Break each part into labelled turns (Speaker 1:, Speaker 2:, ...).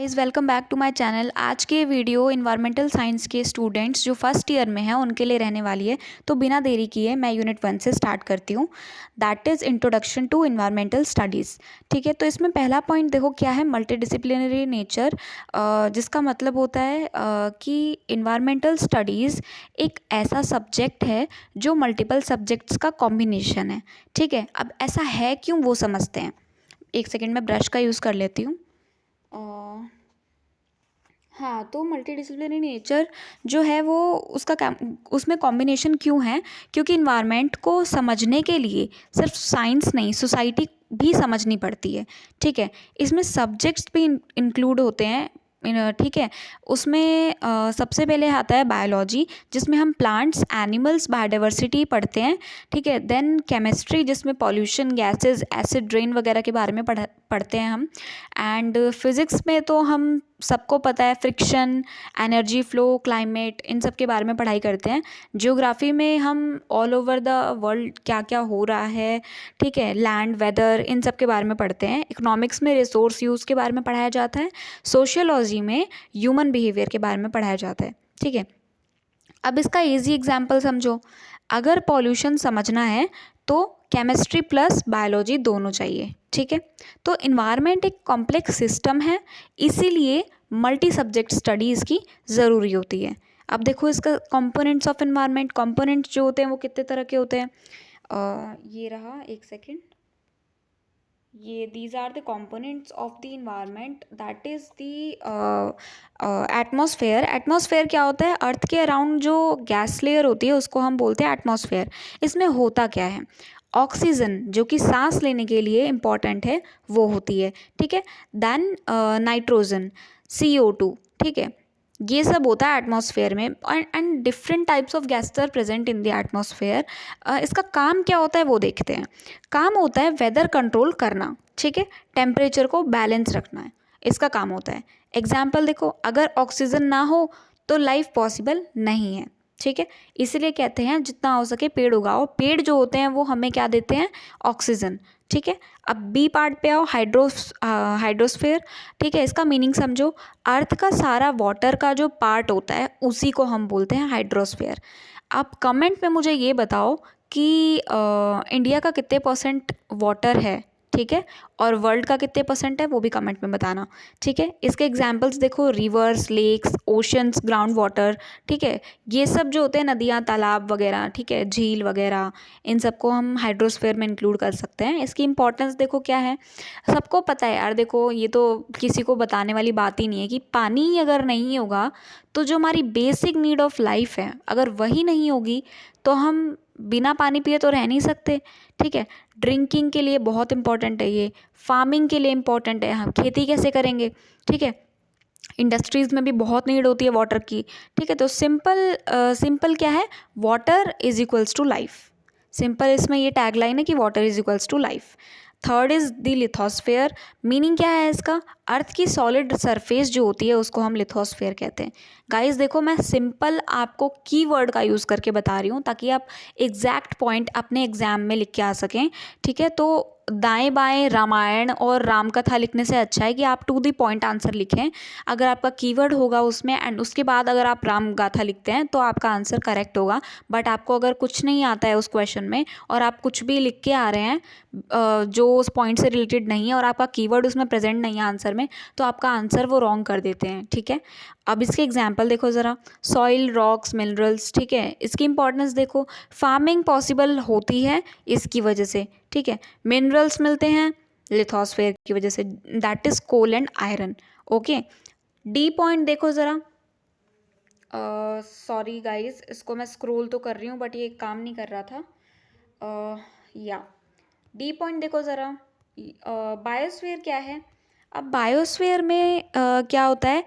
Speaker 1: Guys, welcome back to my channel. आज के video environmental science के स्टूडेंट्स जो फर्स्ट ईयर में हैं उनके लिए रहने वाली है। तो बिना देरी किए मैं यूनिट 1 से स्टार्ट करती हूँ। That is introduction to environmental studies. ठीक है, तो इसमें पहला पॉइंट देखो क्या है, मल्टीडिसिप्लिनरी नेचर, जिसका मतलब होता है कि इन्वायरमेंटल स्टडीज़ एक ऐसा सब्जेक्ट है जो मल्टीपल सब्जेक्ट्स का कॉम्बिनेशन है। ठीक है, अब ऐसा है क्यों वो समझते हैं। एक सेकेंड में ब्रश का यूज़ कर लेती हूँ। हाँ, तो मल्टीडिसिप्लिनरी नेचर जो है वो उसमें कॉम्बिनेशन क्यों है, क्योंकि इन्वायरमेंट को समझने के लिए सिर्फ साइंस नहीं, सोसाइटी भी समझनी पड़ती है। ठीक है, इसमें सब्जेक्ट्स भी इंक्लूड होते हैं। ठीक है, उसमें सबसे पहले आता है बायोलॉजी, जिसमें हम प्लांट्स, एनिमल्स, बायोडाइवर्सिटी पढ़ते हैं। ठीक है, देन केमिस्ट्री, जिसमें पॉल्यूशन, गैसेस, एसिड रेन वगैरह के बारे में पढ़ते हैं हम। एंड फिज़िक्स में तो हम सबको पता है फ्रिक्शन, एनर्जी फ्लो, क्लाइमेट, इन सब के बारे में पढ़ाई करते हैं। जियोग्राफी में हम ऑल ओवर द वर्ल्ड क्या क्या हो रहा है, ठीक है, लैंड, वेदर, इन सब के बारे में पढ़ते हैं। इकोनॉमिक्स में रिसोर्स यूज़ के बारे में पढ़ाया जाता है। सोशियोलॉजी में ह्यूमन बिहेवियर के बारे में पढ़ाया जाता है। ठीक है, अब इसका इजी एग्जांपल समझो। अगर पॉल्यूशन समझना है तो केमिस्ट्री प्लस बायोलॉजी दोनों चाहिए। ठीक है, तो इन्वायरमेंट एक कॉम्प्लेक्स सिस्टम है, इसीलिए मल्टी सब्जेक्ट स्टडीज़ की ज़रूरी होती है। अब देखो इसका कंपोनेंट्स ऑफ इन्वायरमेंट, कंपोनेंट्स जो होते हैं वो कितने तरह के होते हैं। ये रहा, एक सेकेंड, ये these are the components of the environment, that is the atmosphere. Atmosphere क्या होता है, अर्थ के अराउंड जो गैस लेयर होती है उसको हम बोलते हैं एटमॉस्फेयर। इसमें होता क्या है, ऑक्सीजन जो कि सांस लेने के लिए इम्पॉर्टेंट है वो होती है। ठीक है, देन नाइट्रोजन, CO2। ठीक है, ये सब होता है एटमॉस्फेयर में। And different types of gases are present in the atmosphere. इसका काम क्या होता है वो देखते हैं। काम होता है वेदर कंट्रोल करना। ठीक है, टेम्परेचर को बैलेंस रखना है, इसका काम होता है। एग्जाम्पल देखो, अगर ऑक्सीजन ना हो तो लाइफ पॉसिबल नहीं है। ठीक है, इसलिए कहते हैं जितना हो सके पेड़ उगाओ। पेड़ जो होते हैं वो हमें क्या देते हैं, ऑक्सीजन। ठीक है, अब बी पार्ट पे आओ, हाइड्रोस्फेयर। ठीक है, इसका मीनिंग समझो। अर्थ का सारा वाटर का जो पार्ट होता है उसी को हम बोलते हैं हाइड्रोस्फेयर। आप कमेंट में मुझे ये बताओ कि इंडिया का कितने परसेंट वाटर है। ठीक है, और वर्ल्ड का कितने परसेंट है वो भी कमेंट में बताना। ठीक है, इसके एग्जांपल्स देखो, rivers, lakes, oceans, ground water. ठीक है, ये सब जो होते हैं नदियाँ, तालाब वगैरह, ठीक है, झील वगैरह, इन सबको हम हाइड्रोस्फेयर में इंक्लूड कर सकते हैं। इसकी इंपॉर्टेंस देखो क्या है, सबको पता है यार। देखो, ये तो किसी को बताने वाली बात ही नहीं है कि पानी अगर नहीं होगा तो जो हमारी बेसिक नीड ऑफ लाइफ है, अगर वही नहीं होगी तो हम बिना पानी पिए तो रह नहीं सकते। ठीक है, ड्रिंकिंग के लिए बहुत इंपॉर्टेंट है ये, फार्मिंग के लिए इंपॉर्टेंट है, हम खेती कैसे करेंगे। ठीक है, इंडस्ट्रीज़ में भी बहुत नीड होती है वाटर की। ठीक है, तो सिंपल क्या है, water is equals to life. Simple इसमें ये टैगलाइन है कि water is equals to life. Third is the lithosphere. Meaning क्या है इसका, अर्थ की सॉलिड सरफेस जो होती है उसको हम लिथोस्फेयर कहते हैं। गाइस देखो, मैं सिंपल आपको कीवर्ड का यूज़ करके बता रही हूँ ताकि आप एग्जैक्ट पॉइंट अपने एग्जाम में लिख के आ सकें। ठीक है, तो दाएं बाएं रामायण और राम कथा लिखने से अच्छा है कि आप टू द पॉइंट आंसर लिखें। अगर आपका कीवर्ड होगा उसमें एंड उसके बाद अगर आप राम गाथा लिखते हैं तो आपका आंसर करेक्ट होगा। बट आपको अगर कुछ नहीं आता है उस क्वेश्चन में और आप कुछ भी लिख के आ रहे हैं जो उस पॉइंट से रिलेटेड नहीं है और आपका कीवर्ड उसमें प्रेजेंट नहीं है आंसर में, तो आपका आंसर वो रॉन्ग कर देते हैं। ठीक है, अब इसके एग्जाम्पल देखो ज़रा, सॉइल, रॉक्स, मिनरल्स। ठीक है, इसकी इंपॉर्टेंस देखो, फार्मिंग पॉसिबल होती है इसकी वजह से। ठीक है, मिनरल्स मिलते हैं लिथोस्फेयर की वजह से, that is coal and iron. Okay, D point देखो ज़रा। सॉरी गाइस, इसको मैं स्क्रॉल तो कर रही हूँ बट ये काम नहीं कर रहा था। या डी पॉइंट देखो ज़रा, बायोस्फीयर क्या है। अब बायोस्फीयर में क्या होता है,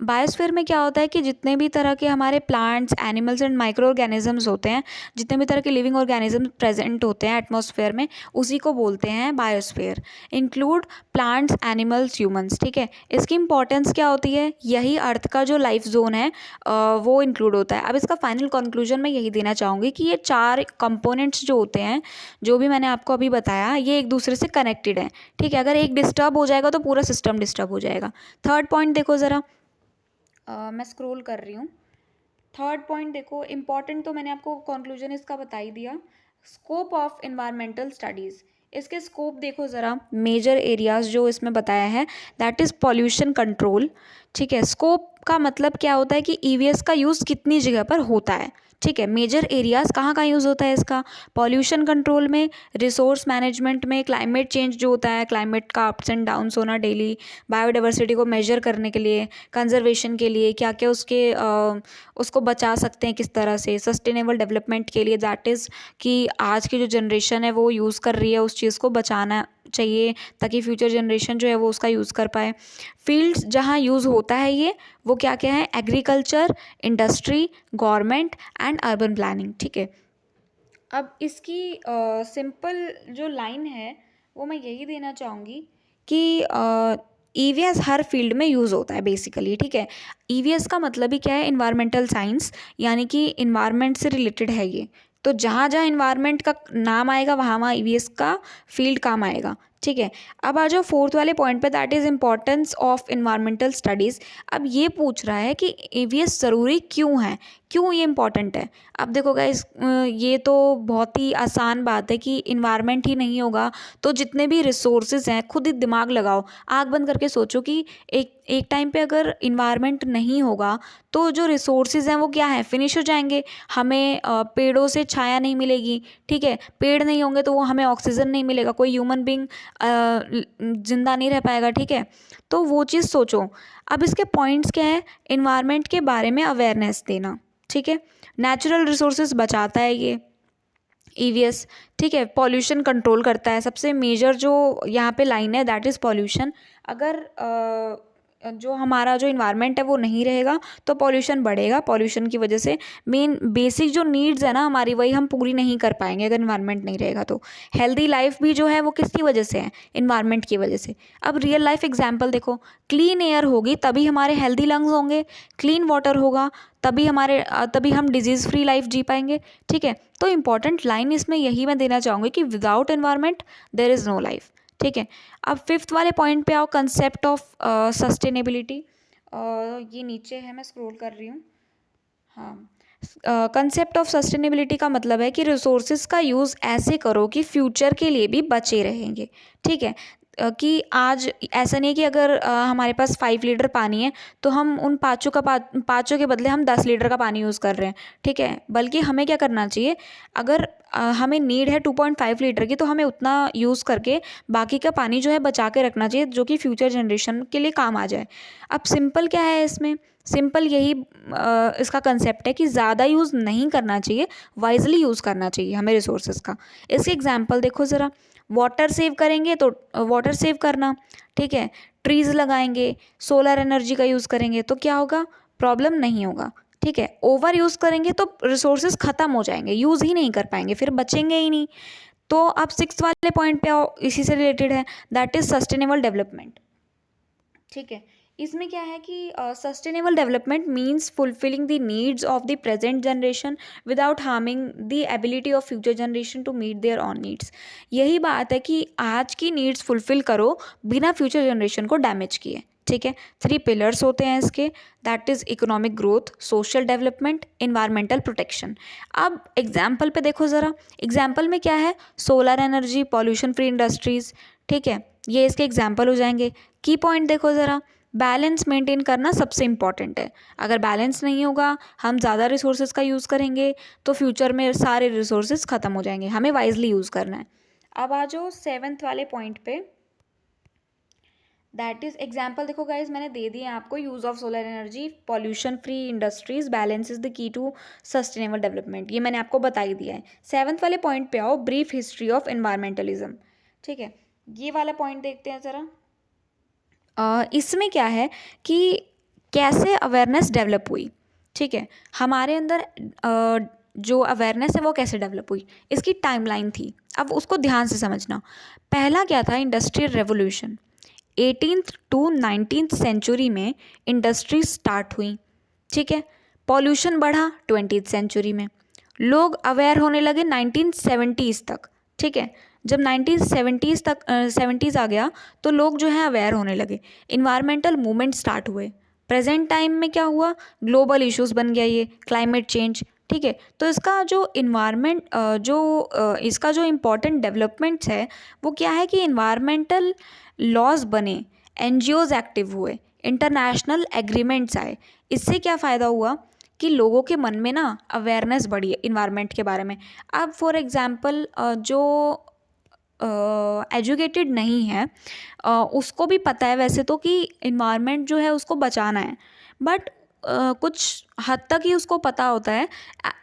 Speaker 1: बायोस्फीयर में क्या होता है कि जितने भी तरह के हमारे plants, animals and micro organisms होते हैं, जितने भी तरह के लिविंग ऑर्गेनिजम्स प्रेजेंट होते हैं एटमॉस्फेयर में, उसी को बोलते हैं biosphere. Include plants, animals, humans. ठीक है, इसकी इंपॉर्टेंस क्या होती है, यही अर्थ का जो लाइफ जोन है वो इंक्लूड होता है। अब इसका फाइनल कंक्लूजन मैं यही देना चाहूँगी कि ये 4 कंपोनेंट्स जो होते हैं, जो भी मैंने आपको अभी बताया, ये एक दूसरे से कनेक्टेड हैं। ठीक है, अगर एक डिस्टर्ब हो जाएगा तो पूरा सिस्टम डिस्टर्ब हो जाएगा। थर्ड पॉइंट देखो ज़रा, मैं स्क्रॉल कर रही हूँ। थर्ड पॉइंट देखो, इम्पॉर्टेंट तो मैंने आपको कंक्लूजन इसका बता ही दिया। स्कोप ऑफ इन्वायरमेंटल स्टडीज़, इसके स्कोप देखो ज़रा, मेजर एरियाज जो इसमें बताया है, दैट इज़ पॉल्यूशन कंट्रोल। ठीक है, स्कोप का मतलब क्या होता है कि ईवीएस का यूज़ कितनी जगह पर होता है। ठीक है, मेजर एरियाज़ कहाँ कहाँ यूज़ होता है इसका, पॉल्यूशन कंट्रोल में, रिसोर्स मैनेजमेंट में, क्लाइमेट चेंज जो होता है, क्लाइमेट का अप्स एंड डाउन्स होना डेली, बायोडाइवर्सिटी को मेजर करने के लिए, कंजर्वेशन के लिए क्या क्या उसको बचा सकते हैं किस तरह से, सस्टेनेबल डेवलपमेंट के लिए, दैट इज़ कि आज की जो जनरेशन है वो यूज़ कर रही है, उस चीज़ को बचाना चाहिए ताकि फ्यूचर जनरेशन जो है वो उसका यूज़ कर पाए। फील्ड्स जहाँ यूज़ होता है ये, वो क्या क्या है, agriculture, industry, government and urban planning. ठीक है, अब इसकी सिंपल जो लाइन है वो मैं यही देना चाहूँगी कि ईवीएस हर फील्ड में यूज़ होता है बेसिकली। ठीक है, ईवीएस का मतलब ही क्या है, इन्वायरमेंटल साइंस, यानी कि इन्वायरमेंट से रिलेटेड है ये। तो जहाँ जहाँ इन्वायरमेंट का नाम आएगा वहाँ वहाँ ईवीएस का फील्ड काम आएगा। ठीक है, अब आ जाओ फोर्थ वाले पॉइंट पे, that is importance of environmental studies. अब ये पूछ रहा है कि ईवीएस ज़रूरी क्यों है, क्यों ये इम्पॉर्टेंट है। अब देखो गाइस, ये तो बहुत ही आसान बात है कि इन्वायरमेंट ही नहीं होगा तो जितने भी रिसोर्सेज हैं, खुद ही दिमाग लगाओ, आँख बंद करके सोचो कि एक एक टाइम पे अगर इन्वायरमेंट नहीं होगा तो जो रिसोर्सेज हैं वो क्या है, फिनिश हो जाएंगे। हमें पेड़ों से छाया नहीं मिलेगी। ठीक है, पेड़ नहीं होंगे तो वो हमें ऑक्सीजन नहीं मिलेगा, कोई ह्यूमन बींग जिंदा नहीं रह पाएगा। ठीक है, तो वो चीज़ सोचो। अब इसके पॉइंट्स क्या है, इन्वायरमेंट के बारे में अवेयरनेस देना। ठीक है, नेचुरल रिसोर्सेज बचाता है ये ईवीएस। ठीक है, पॉल्यूशन कंट्रोल करता है, सबसे मेजर जो यहाँ पे लाइन है दैट इज़ पॉल्यूशन। अगर जो हमारा जो इन्वायरमेंट है वो नहीं रहेगा तो पॉल्यूशन बढ़ेगा। पॉल्यूशन की वजह से मेन बेसिक जो नीड्स है ना हमारी, वही हम पूरी नहीं कर पाएंगे अगर इन्वायरमेंट नहीं रहेगा तो। हेल्दी लाइफ भी जो है वो किसकी वजह से है, इन्वायरमेंट की वजह से। अब रियल लाइफ एग्जांपल देखो, क्लीन एयर होगी तभी हमारे हेल्दी लंग्स होंगे, क्लीन वाटर होगा तभी हम डिजीज़ फ्री लाइफ जी पाएंगे। ठीक है, तो इंपॉर्टेंट लाइन इसमें यही मैं देना चाहूँगी कि without environment there is no life. ठीक है, अब फिफ्थ वाले पॉइंट पे आओ, कंसेप्ट ऑफ सस्टेनेबिलिटी। ये नीचे है, मैं स्क्रॉल कर रही हूँ। हाँ, कंसेप्ट ऑफ सस्टेनेबिलिटी का मतलब है कि रिसोर्सेज का यूज़ ऐसे करो कि फ्यूचर के लिए भी बचे रहेंगे। ठीक है, कि आज ऐसा नहीं है कि अगर हमारे पास 5 लीटर पानी है तो हम उन पाँचों के बदले हम 10 लीटर का पानी यूज़ कर रहे हैं। ठीक है, बल्कि हमें क्या करना चाहिए, अगर हमें नीड है 2.5 लीटर की तो हमें उतना यूज़ करके बाकी का पानी जो है बचा के रखना चाहिए, जो कि फ्यूचर जनरेशन के लिए काम आ जाए। अब सिंपल क्या है इसमें, सिंपल यही इसका कंसेप्ट है कि ज़्यादा यूज़ नहीं करना चाहिए, वाइजली यूज़ करना चाहिए हमें रिसोर्सेज का। इसके एग्जांपल देखो ज़रा, वाटर सेव करेंगे तो वाटर सेव करना। ठीक है, ट्रीज़ लगाएंगे, सोलर एनर्जी का यूज़ करेंगे तो क्या होगा, प्रॉब्लम नहीं होगा। ठीक है, ओवर यूज़ करेंगे तो रिसोर्सेज ख़त्म हो जाएंगे, यूज़ ही नहीं कर पाएंगे, फिर बचेंगे ही नहीं। तो अब सिक्स वाले पॉइंट पे आओ, इसी से रिलेटेड है, दैट इज़ सस्टेनेबल डेवलपमेंट। ठीक है, इसमें क्या है कि sustainable development means fulfilling the needs of the present generation without harming the ability of future generation to meet their own needs. यही बात है कि आज की नीड्स फुलफिल करो बिना फ्यूचर जनरेशन को डैमेज किए। ठीक है, 3 पिलर्स होते हैं इसके, that is economic growth, social development, environmental protection. अब एग्जाम्पल पे देखो ज़रा, एग्जाम्पल में क्या है, solar energy, pollution free industries. ठीक है, ये इसके एग्जाम्पल हो जाएंगे। की पॉइंट देखो ज़रा, बैलेंस मेंटेन करना सबसे इम्पॉर्टेंट है। अगर बैलेंस नहीं होगा, हम ज़्यादा रिसोर्सेज का यूज़ करेंगे तो फ्यूचर में सारे रिसोर्सेज ख़त्म हो जाएंगे, हमें वाइजली यूज़ करना है। अब आ जाओ सेवन्थ वाले पॉइंट पे, दैट इज़ एग्जाम्पल देखो गाइज, मैंने दे दिए आपको, use of solar energy, pollution free industries, balance is the key to sustainable development, ये मैंने आपको बता ही दिया है। सेवन्थ वाले पॉइंट पे आओ, ब्रीफ हिस्ट्री ऑफ एनवायरमेंटलिज्म। ठीक है, ये वाला पॉइंट देखते हैं ज़रा। इसमें क्या है कि कैसे अवेयरनेस डेवलप हुई, ठीक है, हमारे अंदर जो अवेयरनेस है वो कैसे डेवलप हुई, इसकी टाइमलाइन थी। अब उसको ध्यान से समझना। पहला क्या था, industrial revolution. 18th to 19th century में इंडस्ट्री स्टार्ट हुई, ठीक है। पॉल्यूशन बढ़ा 20th सेंचुरी में। लोग अवेयर होने लगे 1970s तक, ठीक है। जब 1970s तक 70s आ गया तो लोग जो है अवेयर होने लगे, इन्वायरमेंटल मूवमेंट स्टार्ट हुए। प्रेजेंट टाइम में क्या हुआ, ग्लोबल इश्यूज बन गया ये, क्लाइमेट चेंज, ठीक है। तो इसका जो इन्वायरमेंट इसका जो इम्पोर्टेंट डेवलपमेंट्स है वो क्या है कि इन्वायरमेंटल लॉज बने, एनजीओज एक्टिव हुए, इंटरनेशनल एग्रीमेंट्स आए। इससे क्या फ़ायदा हुआ कि लोगों के मन में ना अवेयरनेस बढ़ी इन्वायरमेंट के बारे में। अब फॉर एग्ज़ाम्पल जो एजुकेटेड नहीं है उसको भी पता है वैसे तो कि इन्वायरमेंट जो है उसको बचाना है, बट कुछ हद तक ही उसको पता होता है।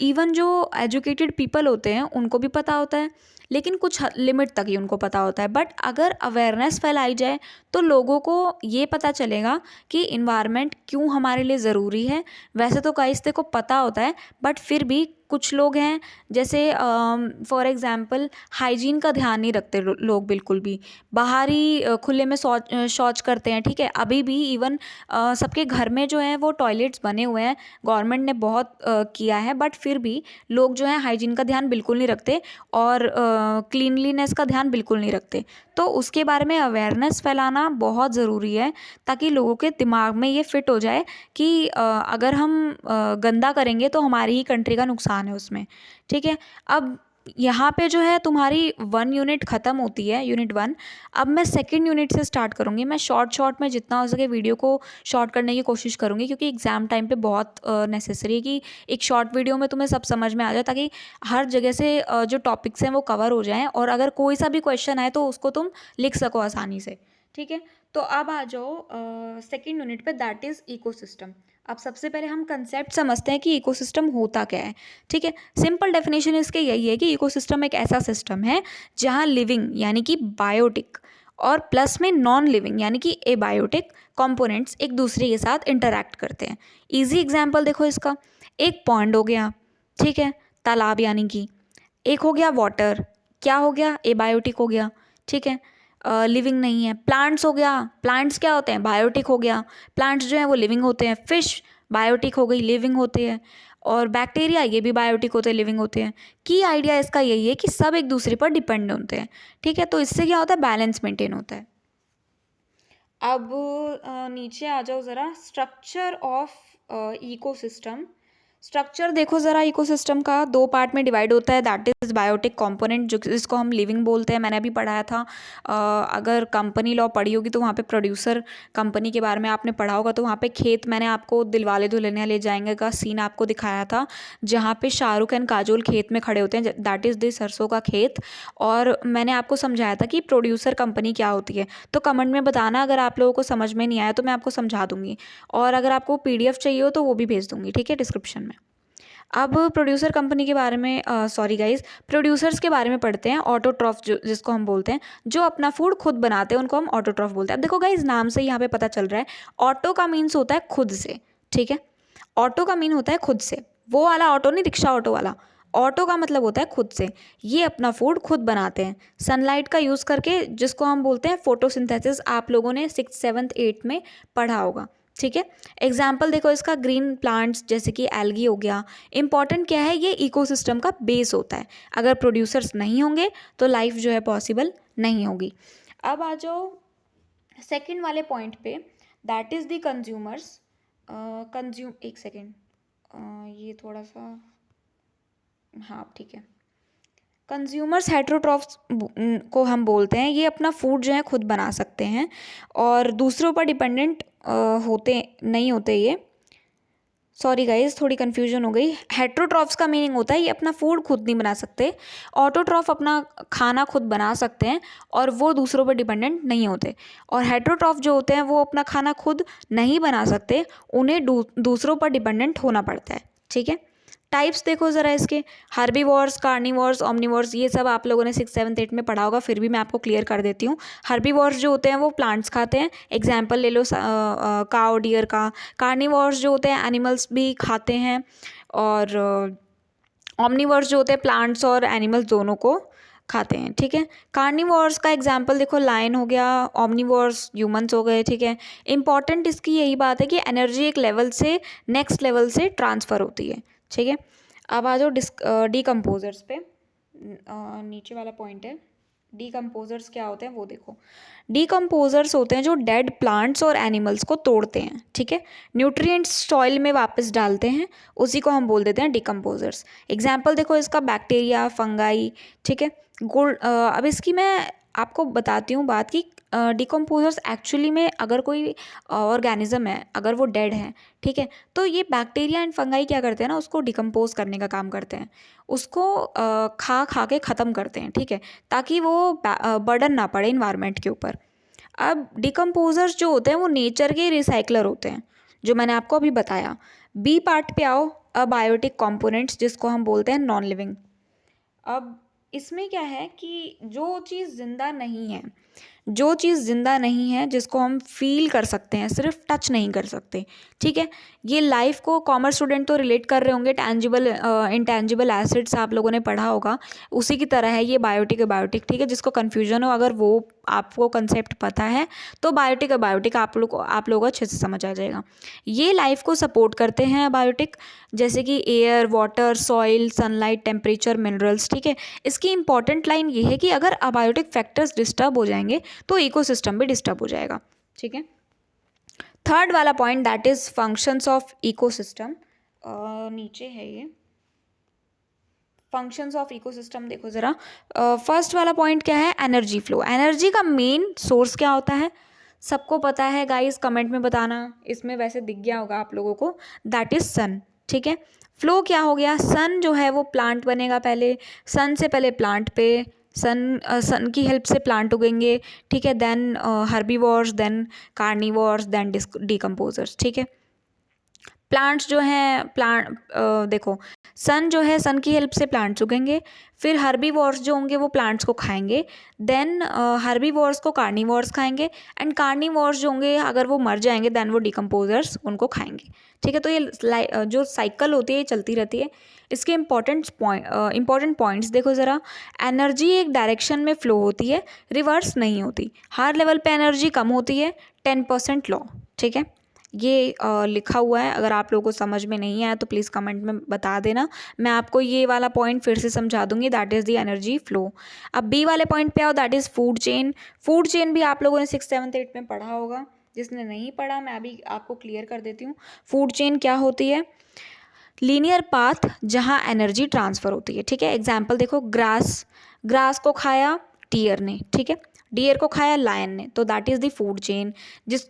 Speaker 1: इवन जो एजुकेटेड पीपल होते हैं उनको भी पता होता है, लेकिन कुछ लिमिट तक ही उनको पता होता है। बट अगर अवेयरनेस फैलाई जाए तो लोगों को ये पता चलेगा कि इन्वायरमेंट क्यों हमारे लिए ज़रूरी है। वैसे तो कई को पता होता है, बट फिर भी कुछ लोग हैं जैसे फॉर एग्ज़ाम्पल हाइजीन का ध्यान नहीं रखते लोग बिल्कुल भी, बाहर ही खुले में शौच करते हैं, ठीक है। अभी भी इवन सबके घर में जो है वो टॉयलेट्स बने हुए हैं, गवर्नमेंट ने बहुत किया है, बट फिर भी लोग जो है हाइजीन का ध्यान बिल्कुल नहीं रखते और क्लीनलीनेस का ध्यान बिल्कुल नहीं रखते। तो उसके बारे में अवेयरनेस फैलाना बहुत ज़रूरी है ताकि लोगों के दिमाग में ये फिट हो जाए कि अगर हम गंदा करेंगे तो हमारी ही कंट्री का नुकसान है उसमें, ठीक है। अब यहाँ पे जो है तुम्हारी 1 यूनिट ख़त्म होती है, यूनिट 1। अब मैं सेकंड यूनिट से स्टार्ट करूँगी। मैं शॉर्ट में जितना हो सके वीडियो को शॉर्ट करने की कोशिश करूँगी, क्योंकि एग्ज़ाम टाइम पे बहुत नेसेसरी है कि एक शॉर्ट वीडियो में तुम्हें सब समझ में आ जाए, ताकि हर जगह से जो टॉपिक्स हैं वो कवर हो जाएँ, और अगर कोई सा भी क्वेश्चन आए तो उसको तुम लिख सको आसानी से, ठीक है। तो अब आ जाओ सेकेंड यूनिट पे, दैट इज़ इकोसिस्टम। अब सबसे पहले हम कंसेप्ट समझते हैं कि इकोसिस्टम होता क्या है, ठीक है। सिंपल डेफिनेशन इसके यही है कि इकोसिस्टम एक ऐसा सिस्टम है जहाँ लिविंग यानी कि बायोटिक और प्लस में नॉन लिविंग यानी कि एबायोटिक कंपोनेंट्स एक दूसरे के साथ इंटरैक्ट करते हैं। इजी एग्जांपल देखो इसका, एक पॉन्ड हो गया, ठीक है, तालाब यानी कि, एक हो गया वाटर, क्या हो गया, एबायोटिक हो गया, ठीक है, लिविंग नहीं है। प्लांट्स हो गया, प्लांट्स क्या होते हैं, बायोटिक हो गया, प्लांट्स जो हैं वो लिविंग होते हैं। फिश बायोटिक हो गई, लिविंग होते हैं। और बैक्टीरिया ये भी बायोटिक होते हैं, लिविंग होते हैं। की आइडिया इसका यही है कि सब एक दूसरे पर डिपेंड होते हैं, ठीक है। तो इससे क्या होता है, बैलेंस मेंटेन होता है। अब नीचे आ जाओ ज़रा, स्ट्रक्चर ऑफ इकोसिस्टम। स्ट्रक्चर देखो ज़रा, इकोसिस्टम का 2 पार्ट में डिवाइड होता है, दैट इज़ बायोटिक कंपोनेंट जो जिसको हम लिविंग बोलते हैं। मैंने अभी पढ़ाया था, अगर कंपनी लॉ पढ़ी होगी तो वहाँ पे प्रोड्यूसर कंपनी के बारे में आपने पढ़ा होगा। तो वहाँ पे खेत, मैंने आपको दिलवाले दुल्हनिया ले जाएंगे का सीन आपको दिखाया था, जहाँ पे शाहरुख एंड काजोल खेत में खड़े होते हैं, दैट इज़ द सरसों का खेत। और मैंने आपको समझाया था कि प्रोड्यूसर कंपनी क्या होती है। तो कमेंट में बताना अगर आप लोगों को समझ में नहीं आया तो मैं आपको समझा दूंगी, और अगर आपको PDF चाहिए हो तो वो भी भेज दूंगी, ठीक है, डिस्क्रिप्शन में। अब प्रोड्यूसर कंपनी के बारे में सॉरी गाइस, प्रोड्यूसर्स के बारे में पढ़ते हैं। ऑटोट्रॉफ जो जिसको हम बोलते हैं, जो अपना फूड खुद बनाते हैं उनको हम ऑटोट्रॉफ बोलते हैं। अब देखो गाइस, नाम से यहाँ पे पता चल रहा है, ऑटो का मीन्स होता है खुद से, ठीक है। ऑटो का मीन होता है खुद से, वो वाला ऑटो नहीं, रिक्शा ऑटो वाला। ऑटो का मतलब होता है खुद से। ये अपना फूड खुद बनाते हैं सनलाइट का यूज़ करके, जिसको हम बोलते हैं फोटोसिंथेसिस। आप लोगों ने 6th 7th 8th में पढ़ा होगा, ठीक है। एग्जाम्पल देखो इसका, ग्रीन प्लांट्स जैसे कि एल्गी हो गया। इंपॉर्टेंट क्या है, ये इकोसिस्टम का बेस होता है। अगर प्रोड्यूसर्स नहीं होंगे तो लाइफ जो है पॉसिबल नहीं होगी। अब आ जाओ सेकंड वाले पॉइंट पे, दैट इज़ द कंज्यूमर्स। एक सेकेंड, ये थोड़ा सा, हाँ ठीक है। कंज्यूमर्स हेटरोट्रॉफ्स को हम बोलते हैं, ये अपना फूड जो है खुद बना सकते हैं और दूसरों पर डिपेंडेंट होते नहीं होते ये। सॉरी गाइज, थोड़ी कन्फ्यूजन हो गई। हेटरोट्रॉफ्स का मीनिंग होता है ये अपना फूड खुद नहीं बना सकते। ऑटोट्रॉफ अपना खाना खुद बना सकते हैं और वो दूसरों पर डिपेंडेंट नहीं होते। और हेटरोट्रॉफ जो होते हैं वो अपना खाना खुद नहीं बना सकते, उन्हें दूसरों पर डिपेंडेंट होना पड़ता है, ठीक है। टाइप्स देखो ज़रा इसके, हर्बीवोर्स, कार्निवोर्स, ओमनिवोर्स, ये सब आप लोगों ने 6th 7th 8th में पढ़ा होगा, फिर भी मैं आपको क्लियर कर देती हूँ। हर्बीवोर्स जो होते हैं वो प्लांट्स खाते हैं, एग्जाम्पल ले लो काउ डियर का। कार्निवोर्स जो होते हैं एनिमल्स भी खाते हैं, और ओमनिवोर्स जो होते हैं प्लांट्स और एनिमल्स दोनों को खाते हैं, ठीक है। कार्निवोर्स का एग्जाम्पल देखो लायन हो गया, ओमनिवोर्स ह्यूमंस हो गए, ठीक है। इंपॉर्टेंट इसकी यही बात है कि एनर्जी एक लेवल से नेक्स्ट लेवल से ट्रांसफ़र होती है, ठीक है। अब आ जाओ डीकम्पोजर्स पे, नीचे वाला पॉइंट है। डीकम्पोजर्स क्या होते हैं वो देखो। डीकम्पोजर्स होते हैं जो डेड प्लांट्स और एनिमल्स को तोड़ते हैं, ठीक है, न्यूट्रिएंट्स सॉइल में वापस डालते हैं, उसी को हम बोल देते हैं डीकम्पोजर्स। एग्जाम्पल देखो इसका बैक्टीरिया, फंगाई, ठीक है। अब इसकी मैं आपको बताती हूँ बात की, डिकम्पोजर्स एक्चुअली में अगर कोई ऑर्गेनिज्म है, अगर वो डेड है, ठीक है, तो ये बैक्टीरिया एंड फंगाई क्या करते हैं ना, उसको डिकम्पोज करने का काम करते हैं, उसको खा खा के ख़त्म करते हैं, ठीक है, ताकि वो बर्डन ना पड़े इन्वायरमेंट के ऊपर। अब डिकम्पोजर्स जो होते हैं वो नेचर के रिसाइकलर होते हैं, जो मैंने आपको अभी बताया। बी पार्ट पे आओ, अबायोटिक कंपोनेंट्स जिसको हम बोलते हैं नॉन लिविंग। अब इसमें क्या है कि जो चीज़ ज़िंदा नहीं है, जो चीज़ ज़िंदा नहीं है, जिसको हम फील कर सकते हैं, सिर्फ टच नहीं कर सकते, ठीक है, ये लाइफ को कॉमर्स स्टूडेंट तो रिलेट कर रहे होंगे, टैंजिबल इंटैंजिबल एसिड्स आप लोगों ने पढ़ा होगा, उसी की तरह है ये बायोटिक अबायोटिक, ठीक है। जिसको कन्फ्यूजन हो, अगर वो आपको कंसेप्ट पता है तो बायोटिक अबायोटिक आप लोगों को अच्छे से समझ आ जाएगा। ये लाइफ को सपोर्ट करते हैं अबायोटिक, जैसे कि air, water, soil, sunlight, temperature, minerals, ठीक है। इसकी इंपॉर्टेंट लाइन ये है कि अगर अबायोटिक फैक्टर्स डिस्टर्ब हो जाएंगे तो इकोसिस्टम भी डिस्टर्ब हो जाएगा, ठीक है। थर्ड वाला point that is functions of ecosystem, नीचे है ये फंक्शंस ऑफ इकोसिस्टम। देखो ज़रा, फर्स्ट वाला पॉइंट क्या है, एनर्जी फ्लो। एनर्जी का मेन सोर्स क्या होता है, सबको पता है गाइस, कमेंट में बताना, इसमें वैसे दिख गया होगा आप लोगों को, दैट इज सन, ठीक है। फ्लो क्या हो गया, सन जो है वो प्लांट बनेगा पहले, सन से पहले प्लांट पे, सन की हेल्प से प्लांट उगेंगे, ठीक है, then herbivores, then carnivores, then decomposers, ठीक है। प्लांट्स जो हैं देखो, सन जो है, सन की हेल्प से प्लांट्स उगेंगे, फिर हर्बीवोर्स जो होंगे वो प्लांट्स को खाएंगे, देन हर्बीवोर्स को कार्निवोर्स खाएंगे, एंड कार्निवोर्स जो होंगे अगर वो मर जाएंगे देन वो डिकम्पोजर्स उनको खाएंगे, ठीक है। तो ये जो साइकिल होती है ये चलती रहती है। इसके इंपॉर्टेंट पॉइंट्स देखो ज़रा, एनर्जी एक डायरेक्शन में फ्लो होती है, रिवर्स नहीं होती, हर लेवल पे एनर्जी कम होती है, 10% लॉ, ठीक है। ये लिखा हुआ है, अगर आप लोगों को समझ में नहीं आया तो प्लीज़ कमेंट में बता देना, मैं आपको ये वाला पॉइंट फिर से समझा दूंगी, that is the energy flow. अब बी वाले पॉइंट पे आओ, that is food chain. Food chain भी आप लोगों ने 6th 7th 8th में पढ़ा होगा, जिसने नहीं पढ़ा मैं अभी आपको क्लियर कर देती हूँ। फूड चेन क्या होती है, लीनियर पाथ जहाँ एनर्जी ट्रांसफ़र होती है, ठीक है। एग्जाम्पल देखो, ग्रास को खाया डियर ने, ठीक है, डियर को खाया लायन ने, तो that is the food chain.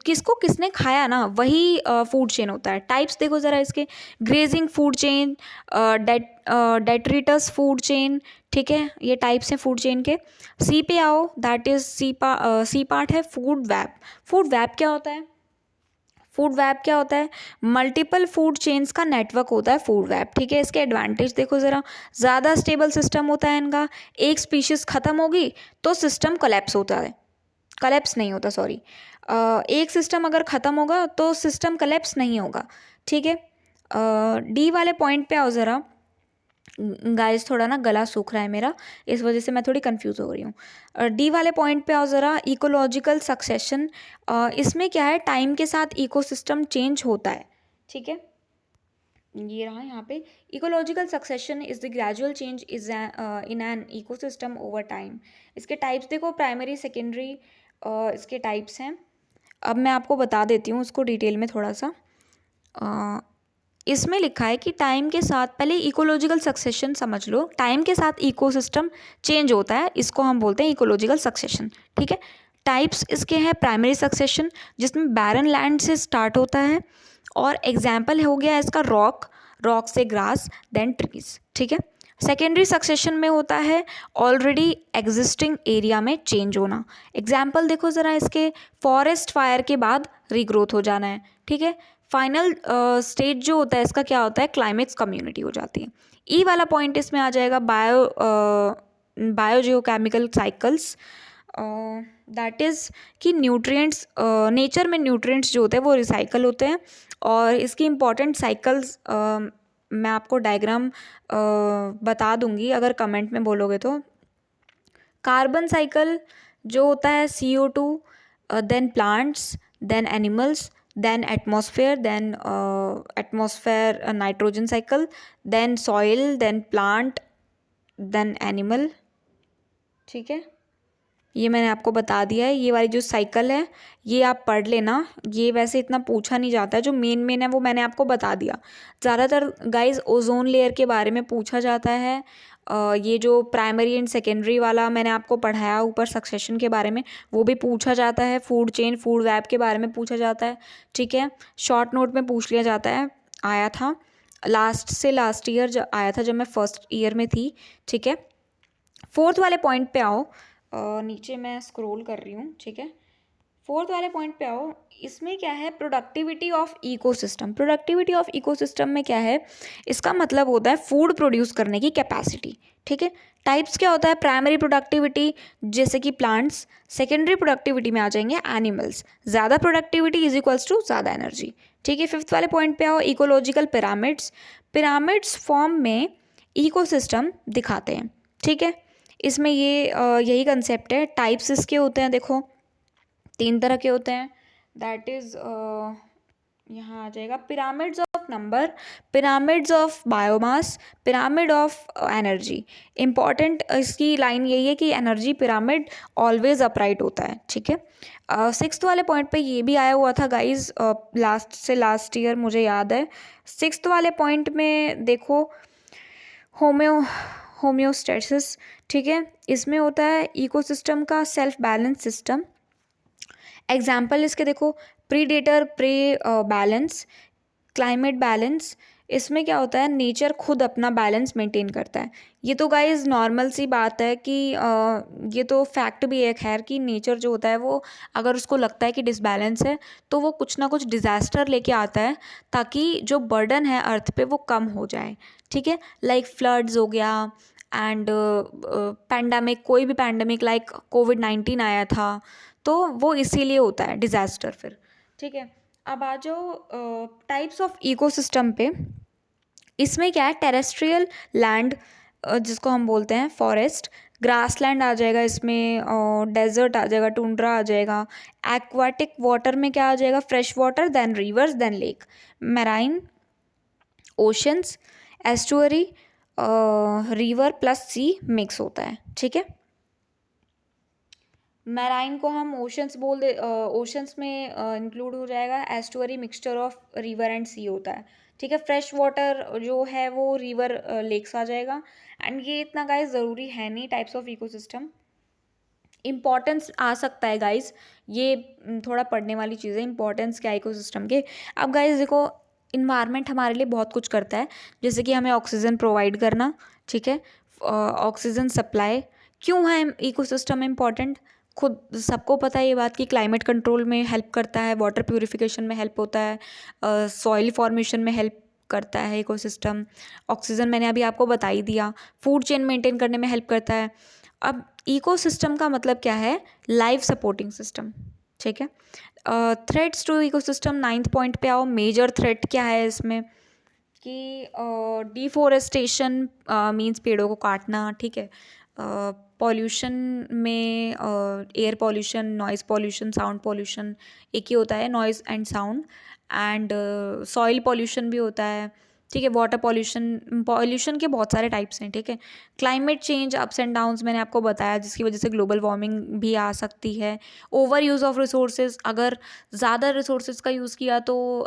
Speaker 1: किसको किसने खाया ना वही फूड चेन होता है। टाइप्स देखो ज़रा इसके, grazing food chain, detritus food chain, ठीक है, ये टाइप्स हैं फूड चेन के। सी पे आओ, दैट इज़ सी पार्ट है फूड वेब। फूड वेब क्या होता है, फूड वेब क्या होता है, मल्टीपल फूड चेन्स का नेटवर्क होता है फूड वेब, ठीक है। इसके एडवांटेज देखो ज़रा, ज़्यादा स्टेबल सिस्टम होता है इनका, एक स्पीशीज़ ख़त्म होगी तो सिस्टम कोलैप्स होता है, कोलैप्स नहीं होता, सॉरी, एक सिस्टम अगर ख़त्म होगा तो सिस्टम कोलैप्स नहीं होगा, ठीक है। डी वाले पॉइंट पे आओ ज़रा, गाइस थोड़ा ना गला सूख रहा है मेरा, इस वजह से मैं थोड़ी कंफ्यूज हो रही हूँ। डी वाले पॉइंट पे आओ ज़रा, इकोलॉजिकल सक्सेशन। इसमें क्या है, टाइम के साथ इकोसिस्टम चेंज होता है, ठीक है, ये रहा यहाँ पे, ecological succession is the gradual change is in an ecosystem over time. इसके टाइप्स देखो, प्राइमरी, सेकेंडरी, इसके टाइप्स हैं। अब मैं आपको बता देती हूँ उसको डिटेल में थोड़ा सा। इसमें लिखा है कि टाइम के साथ, पहले इकोलॉजिकल सक्सेशन समझ लो, टाइम के साथ इकोसिस्टम चेंज होता है, इसको हम बोलते हैं इकोलॉजिकल सक्सेशन, ठीक है। टाइप्स इसके हैं, प्राइमरी सक्सेशन जिसमें बैरन लैंड से स्टार्ट होता है, और एग्जाम्पल हो गया इसका रॉक से ग्रास, देन ट्रीज, ठीक है। सेकेंडरी सक्सेशन में होता है ऑलरेडी एग्जिस्टिंग एरिया में चेंज होना। एग्जाम्पल देखो ज़रा इसके, फॉरेस्ट फायर के बाद रीग्रोथ हो जाना है, ठीक है। फाइनल स्टेज जो होता है इसका क्या होता है, क्लाइमेक्स कम्युनिटी हो जाती है। ई वाला पॉइंट इसमें आ जाएगा bio geochemical cycles, that is कि न्यूट्रिएंट्स, नेचर में न्यूट्रिएंट्स जो होते हैं वो रिसाइकल होते हैं। और इसकी इम्पॉर्टेंट साइकिल्स मैं आपको डायग्राम बता दूंगी अगर कमेंट में बोलोगे तो। कार्बन साइकिल जो होता है CO2, then plants, then animals, then atmosphere nitrogen cycle, then soil, then plant, then animal, ठीक है। ये मैंने आपको बता दिया है। ये वाली जो साइकिल है ये आप पढ़ लेना, ये वैसे इतना पूछा नहीं जाता है, जो मेन है वो मैंने आपको बता दिया। ज़्यादातर गाइस ओजोन लेयर के बारे में पूछा जाता है। ये जो प्राइमरी एंड सेकेंडरी वाला मैंने आपको पढ़ाया ऊपर सक्सेशन के बारे में, वो भी पूछा जाता है। फूड चेन, फूड वेब के बारे में पूछा जाता है, ठीक है। शॉर्ट नोट में पूछ लिया जाता है, आया था लास्ट ईयर जब आया था, जब मैं फर्स्ट ईयर में थी, ठीक है। फोर्थ वाले पॉइंट पे आओ, नीचे मैं स्क्रॉल कर रही हूँ, ठीक है। फोर्थ वाले पॉइंट पे आओ, इसमें क्या है, productivity of ecosystem. Productivity of ecosystem में क्या है, इसका मतलब होता है फूड प्रोड्यूस करने की कैपेसिटी, ठीक है। टाइप्स क्या होता है, प्राइमरी प्रोडक्टिविटी जैसे कि प्लांट्स, सेकेंडरी प्रोडक्टिविटी में आ जाएंगे एनिमल्स। ज़्यादा प्रोडक्टिविटी इज इक्वल्स टू ज़्यादा एनर्जी, ठीक है। फिफ्थ वाले पॉइंट पे आओ, इकोलॉजिकल पिरामिड्स। पिरामिड्स फॉर्म में इकोसिस्टम दिखाते हैं, ठीक है। इसमें यही कंसेप्ट है। टाइप्स इसके होते हैं, देखो 3 तरह के होते हैं, दैट इज़ यहाँ आ जाएगा pyramids of number, pyramids of biomass, pyramid of energy. Important इसकी लाइन यही है कि एनर्जी पिरामिड ऑलवेज अपराइट होता है, ठीक है। सिक्स्थ वाले पॉइंट पे ये भी आया हुआ था गाइज, लास्ट ईयर मुझे याद है। सिक्स्थ वाले पॉइंट में देखो होम्योस्टेसिस, ठीक है। इसमें होता है इकोसिस्टम का सेल्फ बैलेंस सिस्टम। एग्जाम्पल इसके देखो, predator pray balance, climate balance. इसमें क्या होता है, नेचर खुद अपना बैलेंस मेंटेन करता है। ये तो गाइज नॉर्मल सी बात है कि ये तो फैक्ट भी है खैर, कि नेचर जो होता है वो अगर उसको लगता है कि डिसबैलेंस है तो वो कुछ ना कुछ डिज़ास्टर लेके आता है, ताकि जो बर्डन है अर्थ पे वो कम हो जाए, ठीक है। लाइक फ्लड्स हो गया, एंड पैंडमिक, कोई भी पैंडमिक लाइक कोविड-19 आया था, तो वो इसीलिए होता है डिज़ास्टर फिर, ठीक है। अब आ जाओ टाइप्स ऑफ इकोसिस्टम पे। इसमें क्या है, टेरेस्ट्रियल लैंड जिसको हम बोलते हैं फॉरेस्ट, ग्रासलैंड आ जाएगा इसमें, और डेजर्ट आ जाएगा, टुंड्रा आ जाएगा। एक्वाटिक वाटर में क्या आ जाएगा, fresh water, then rivers, then lake. Marine, oceans, estuary, river plus sea mix होता है, ठीक है। मैराइन को हम ओशंस ओशंस में इंक्लूड हो जाएगा। Estuary mixture of river and sea होता है, ठीक है। फ्रेश वाटर जो है वो रिवर लेक्स आ जाएगा। एंड ये इतना गाइस ज़रूरी है नहीं टाइप्स ऑफ इकोसिस्टम, इम्पॉर्टेंस आ सकता है गाइस, ये थोड़ा पढ़ने वाली चीज़ है, इम्पॉर्टेंस क्या है इकोसिस्टम के। अब गाइस देखो, इन्वायरमेंट हमारे लिए बहुत कुछ करता है, जैसे कि हमें ऑक्सीजन प्रोवाइड करना, ठीक है। ऑक्सीजन सप्लाई क्यों है इकोसिस्टम इम्पॉर्टेंट, खुद सबको पता है ये बात कि क्लाइमेट कंट्रोल में हेल्प करता है, वाटर प्यूरिफिकेशन में हेल्प होता है, सॉइल फॉर्मेशन में हेल्प करता है इकोसिस्टम। ऑक्सीजन मैंने अभी आपको बता ही दिया, फूड चेन मेंटेन करने में हेल्प करता है। अब इकोसिस्टम का मतलब क्या है, लाइफ सपोर्टिंग सिस्टम, ठीक है। Threats to ecosystem, 9th point पे आओ। मेजर थ्रेट क्या है इसमें, कि डिफोरेस्टेशन मीन्स पेड़ों को काटना, ठीक है। पॉल्यूशन में air pollution, noise pollution, sound pollution एक ही होता है, noise and sound. And soil pollution भी होता है, ठीक है। वाटर पॉल्यूशन के बहुत सारे टाइप्स हैं, ठीक है। Climate change, ups and downs मैंने आपको बताया, जिसकी वजह से ग्लोबल वार्मिंग भी आ सकती है। ओवर यूज़ ऑफ रिसोर्सेज, अगर ज़्यादा रिसोर्सेज का यूज़ किया तो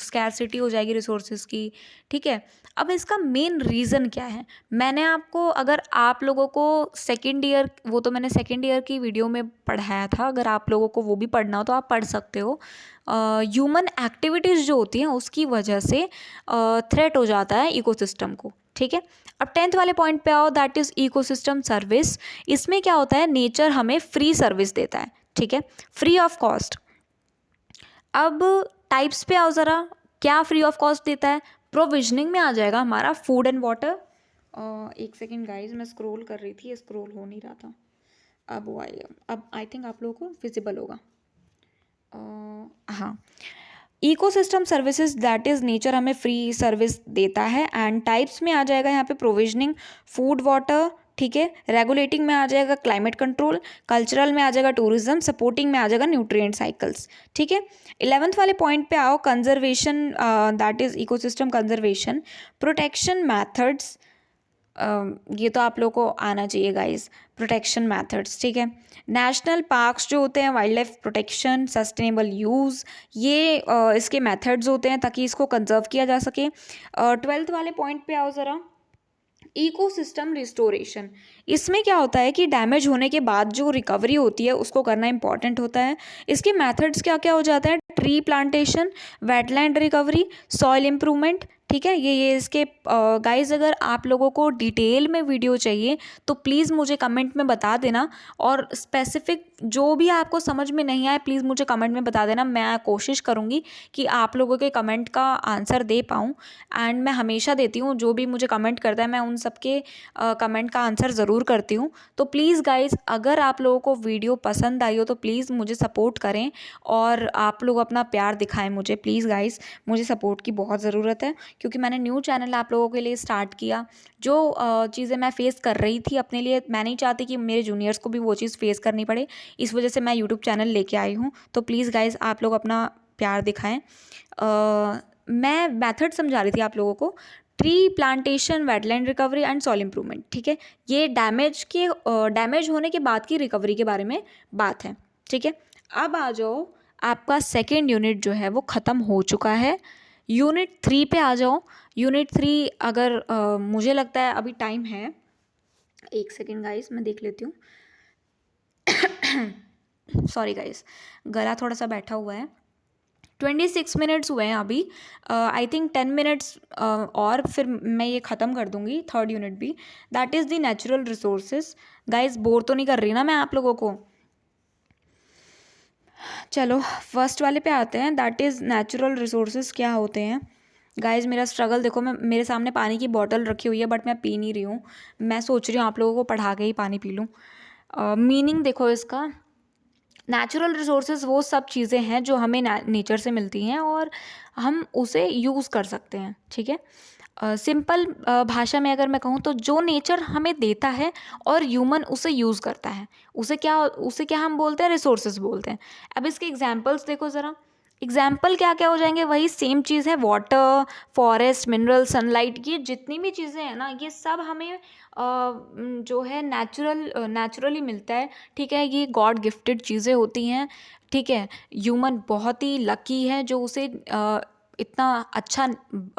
Speaker 1: स्कैरसिटी हो जाएगी रिसोर्सेज की, ठीक है। अब इसका मेन रीज़न क्या है, मैंने आपको, अगर आप लोगों को सेकेंड ईयर, वो तो मैंने सेकेंड ईयर की वीडियो में पढ़ाया था, अगर आप लोगों को वो भी पढ़ना हो तो आप पढ़ सकते हो। ह्यूमन एक्टिविटीज़ जो होती हैं उसकी वजह से थ्रेट हो जाता है इकोसिस्टम को, ठीक है। अब 10th वाले पॉइंट पे आओ, दैट इज़ इकोसिस्टम सर्विस। इसमें क्या होता है, नेचर हमें फ्री सर्विस देता है, ठीक है, फ्री ऑफ कॉस्ट। अब टाइप्स पे आओ ज़रा, क्या फ्री ऑफ कॉस्ट देता है। प्रोविजनिंग में आ जाएगा हमारा फूड एंड वाटर। एक सेकेंड गाइज, मैं स्क्रॉल कर रही थी, स्क्रॉल हो नहीं रहा था। अब वो आएगा, अब आई थिंक आप लोगों को विजिबल होगा। हाँ, ecosystem services, that is nature हमें फ्री सर्विस देता है। एंड टाइप्स में आ जाएगा यहाँ पे प्रोविजनिंग, फूड वाटर, ठीक है। रेगुलेटिंग में आ जाएगा क्लाइमेट कंट्रोल, कल्चरल में आ जाएगा टूरिज्म, सपोर्टिंग में आ जाएगा न्यूट्रिएंट साइकिल्स, ठीक है। 11th वाले पॉइंट पे आओ, conservation, that is ecosystem conservation, protection methods. ये तो आप लोग को आना चाहिए गाइस, प्रोटेक्शन मेथड्स, ठीक है। नेशनल पार्क्स जो होते हैं, wild life protection, sustainable use, ये इसके मेथड्स होते हैं ताकि इसको कंजर्व किया जा सके। 12th वाले पॉइंट पे आओ ज़रा, इकोसिस्टम रिस्टोरेशन। इसमें क्या होता है कि डैमेज होने के बाद जो रिकवरी होती है उसको करना इंपॉर्टेंट होता है। इसके मेथड्स क्या क्या हो जाते हैं, tree plantation, wetland recovery, soil improvement, ठीक है। ये इसके गाइस, अगर आप लोगों को डिटेल में वीडियो चाहिए तो प्लीज़ मुझे कमेंट में बता देना, और स्पेसिफिक जो भी आपको समझ में नहीं आए प्लीज़ मुझे कमेंट में बता देना। मैं कोशिश करूँगी कि आप लोगों के कमेंट का आंसर दे पाऊँ, एंड मैं हमेशा देती हूँ, जो भी मुझे कमेंट करता है मैं उन सबके कमेंट का आंसर ज़रूर करती हूँ। तो प्लीज़ गाइज़, अगर आप लोगों को वीडियो पसंद आई हो तो प्लीज़ मुझे सपोर्ट करें, और आप लोग अपना प्यार दिखाएं मुझे, प्लीज़ गाइज़, मुझे सपोर्ट की बहुत ज़रूरत है, क्योंकि मैंने न्यू चैनल आप लोगों के लिए स्टार्ट किया। जो चीज़ें मैं फ़ेस कर रही थी अपने लिए, मैं नहीं चाहती कि मेरे जूनियर्स को भी वो चीज़ फ़ेस करनी पड़े, इस वजह से मैं यूट्यूब चैनल लेके आई हूँ। तो प्लीज़ गाइज़, आप लोग अपना प्यार दिखाएं। मैं मेथड समझा रही थी आप लोगों को, tree plantation, wetland recovery and soil improvement, ठीक है। ये डैमेज होने के बाद की रिकवरी के बारे में बात है, ठीक है। अब आ जाओ, आपका सेकेंड यूनिट जो है वो ख़त्म हो चुका है। यूनिट 3 पे आ जाओ। यूनिट 3, अगर मुझे लगता है अभी टाइम है, एक सेकेंड गाइस, मैं देख लेती हूँ। सॉरी गाइस, गला थोड़ा सा बैठा हुआ है। 26 मिनट्स हुए हैं अभी। आई थिंक 10 मिनट्स और फिर मैं ये ख़त्म कर दूँगी, थर्ड यूनिट भी। That is the natural resources. Guys, bore तो नहीं कर रही ना मैं आप लोगों को। चलो फर्स्ट वाले पे आते हैं, दैट इज़ नेचुरल रिसोर्सेज क्या होते हैं। गाइस, मेरा स्ट्रगल देखो, मैं मेरे सामने पानी की बॉटल रखी हुई है बट मैं पी नहीं रही हूँ। मैं सोच रही हूँ आप लोगों को पढ़ा के ही पानी पी लूँ। मीनिंग देखो इसका, नेचुरल रिसोर्सेज वो सब चीज़ें हैं जो हमें नेचर से मिलती हैं और हम उसे यूज़ कर सकते हैं, ठीक है। सिंपल भाषा में अगर मैं कहूँ तो जो नेचर हमें देता है और ह्यूमन उसे यूज़ करता है, उसे क्या हम बोलते हैं, रिसोर्सेज बोलते हैं। अब इसके एग्जांपल्स देखो ज़रा, एग्जाम्पल क्या क्या हो जाएंगे, वही सेम चीज़ है, वाटर, फॉरेस्ट, मिनरल, सनलाइट, ये जितनी भी चीज़ें हैं ना, ये सब हमें जो है नेचुरली मिलता है, ठीक है। ये गॉड गिफ्टेड चीज़ें होती हैं, ठीक है। ह्यूमन बहुत ही लकी है जो उसे इतना अच्छा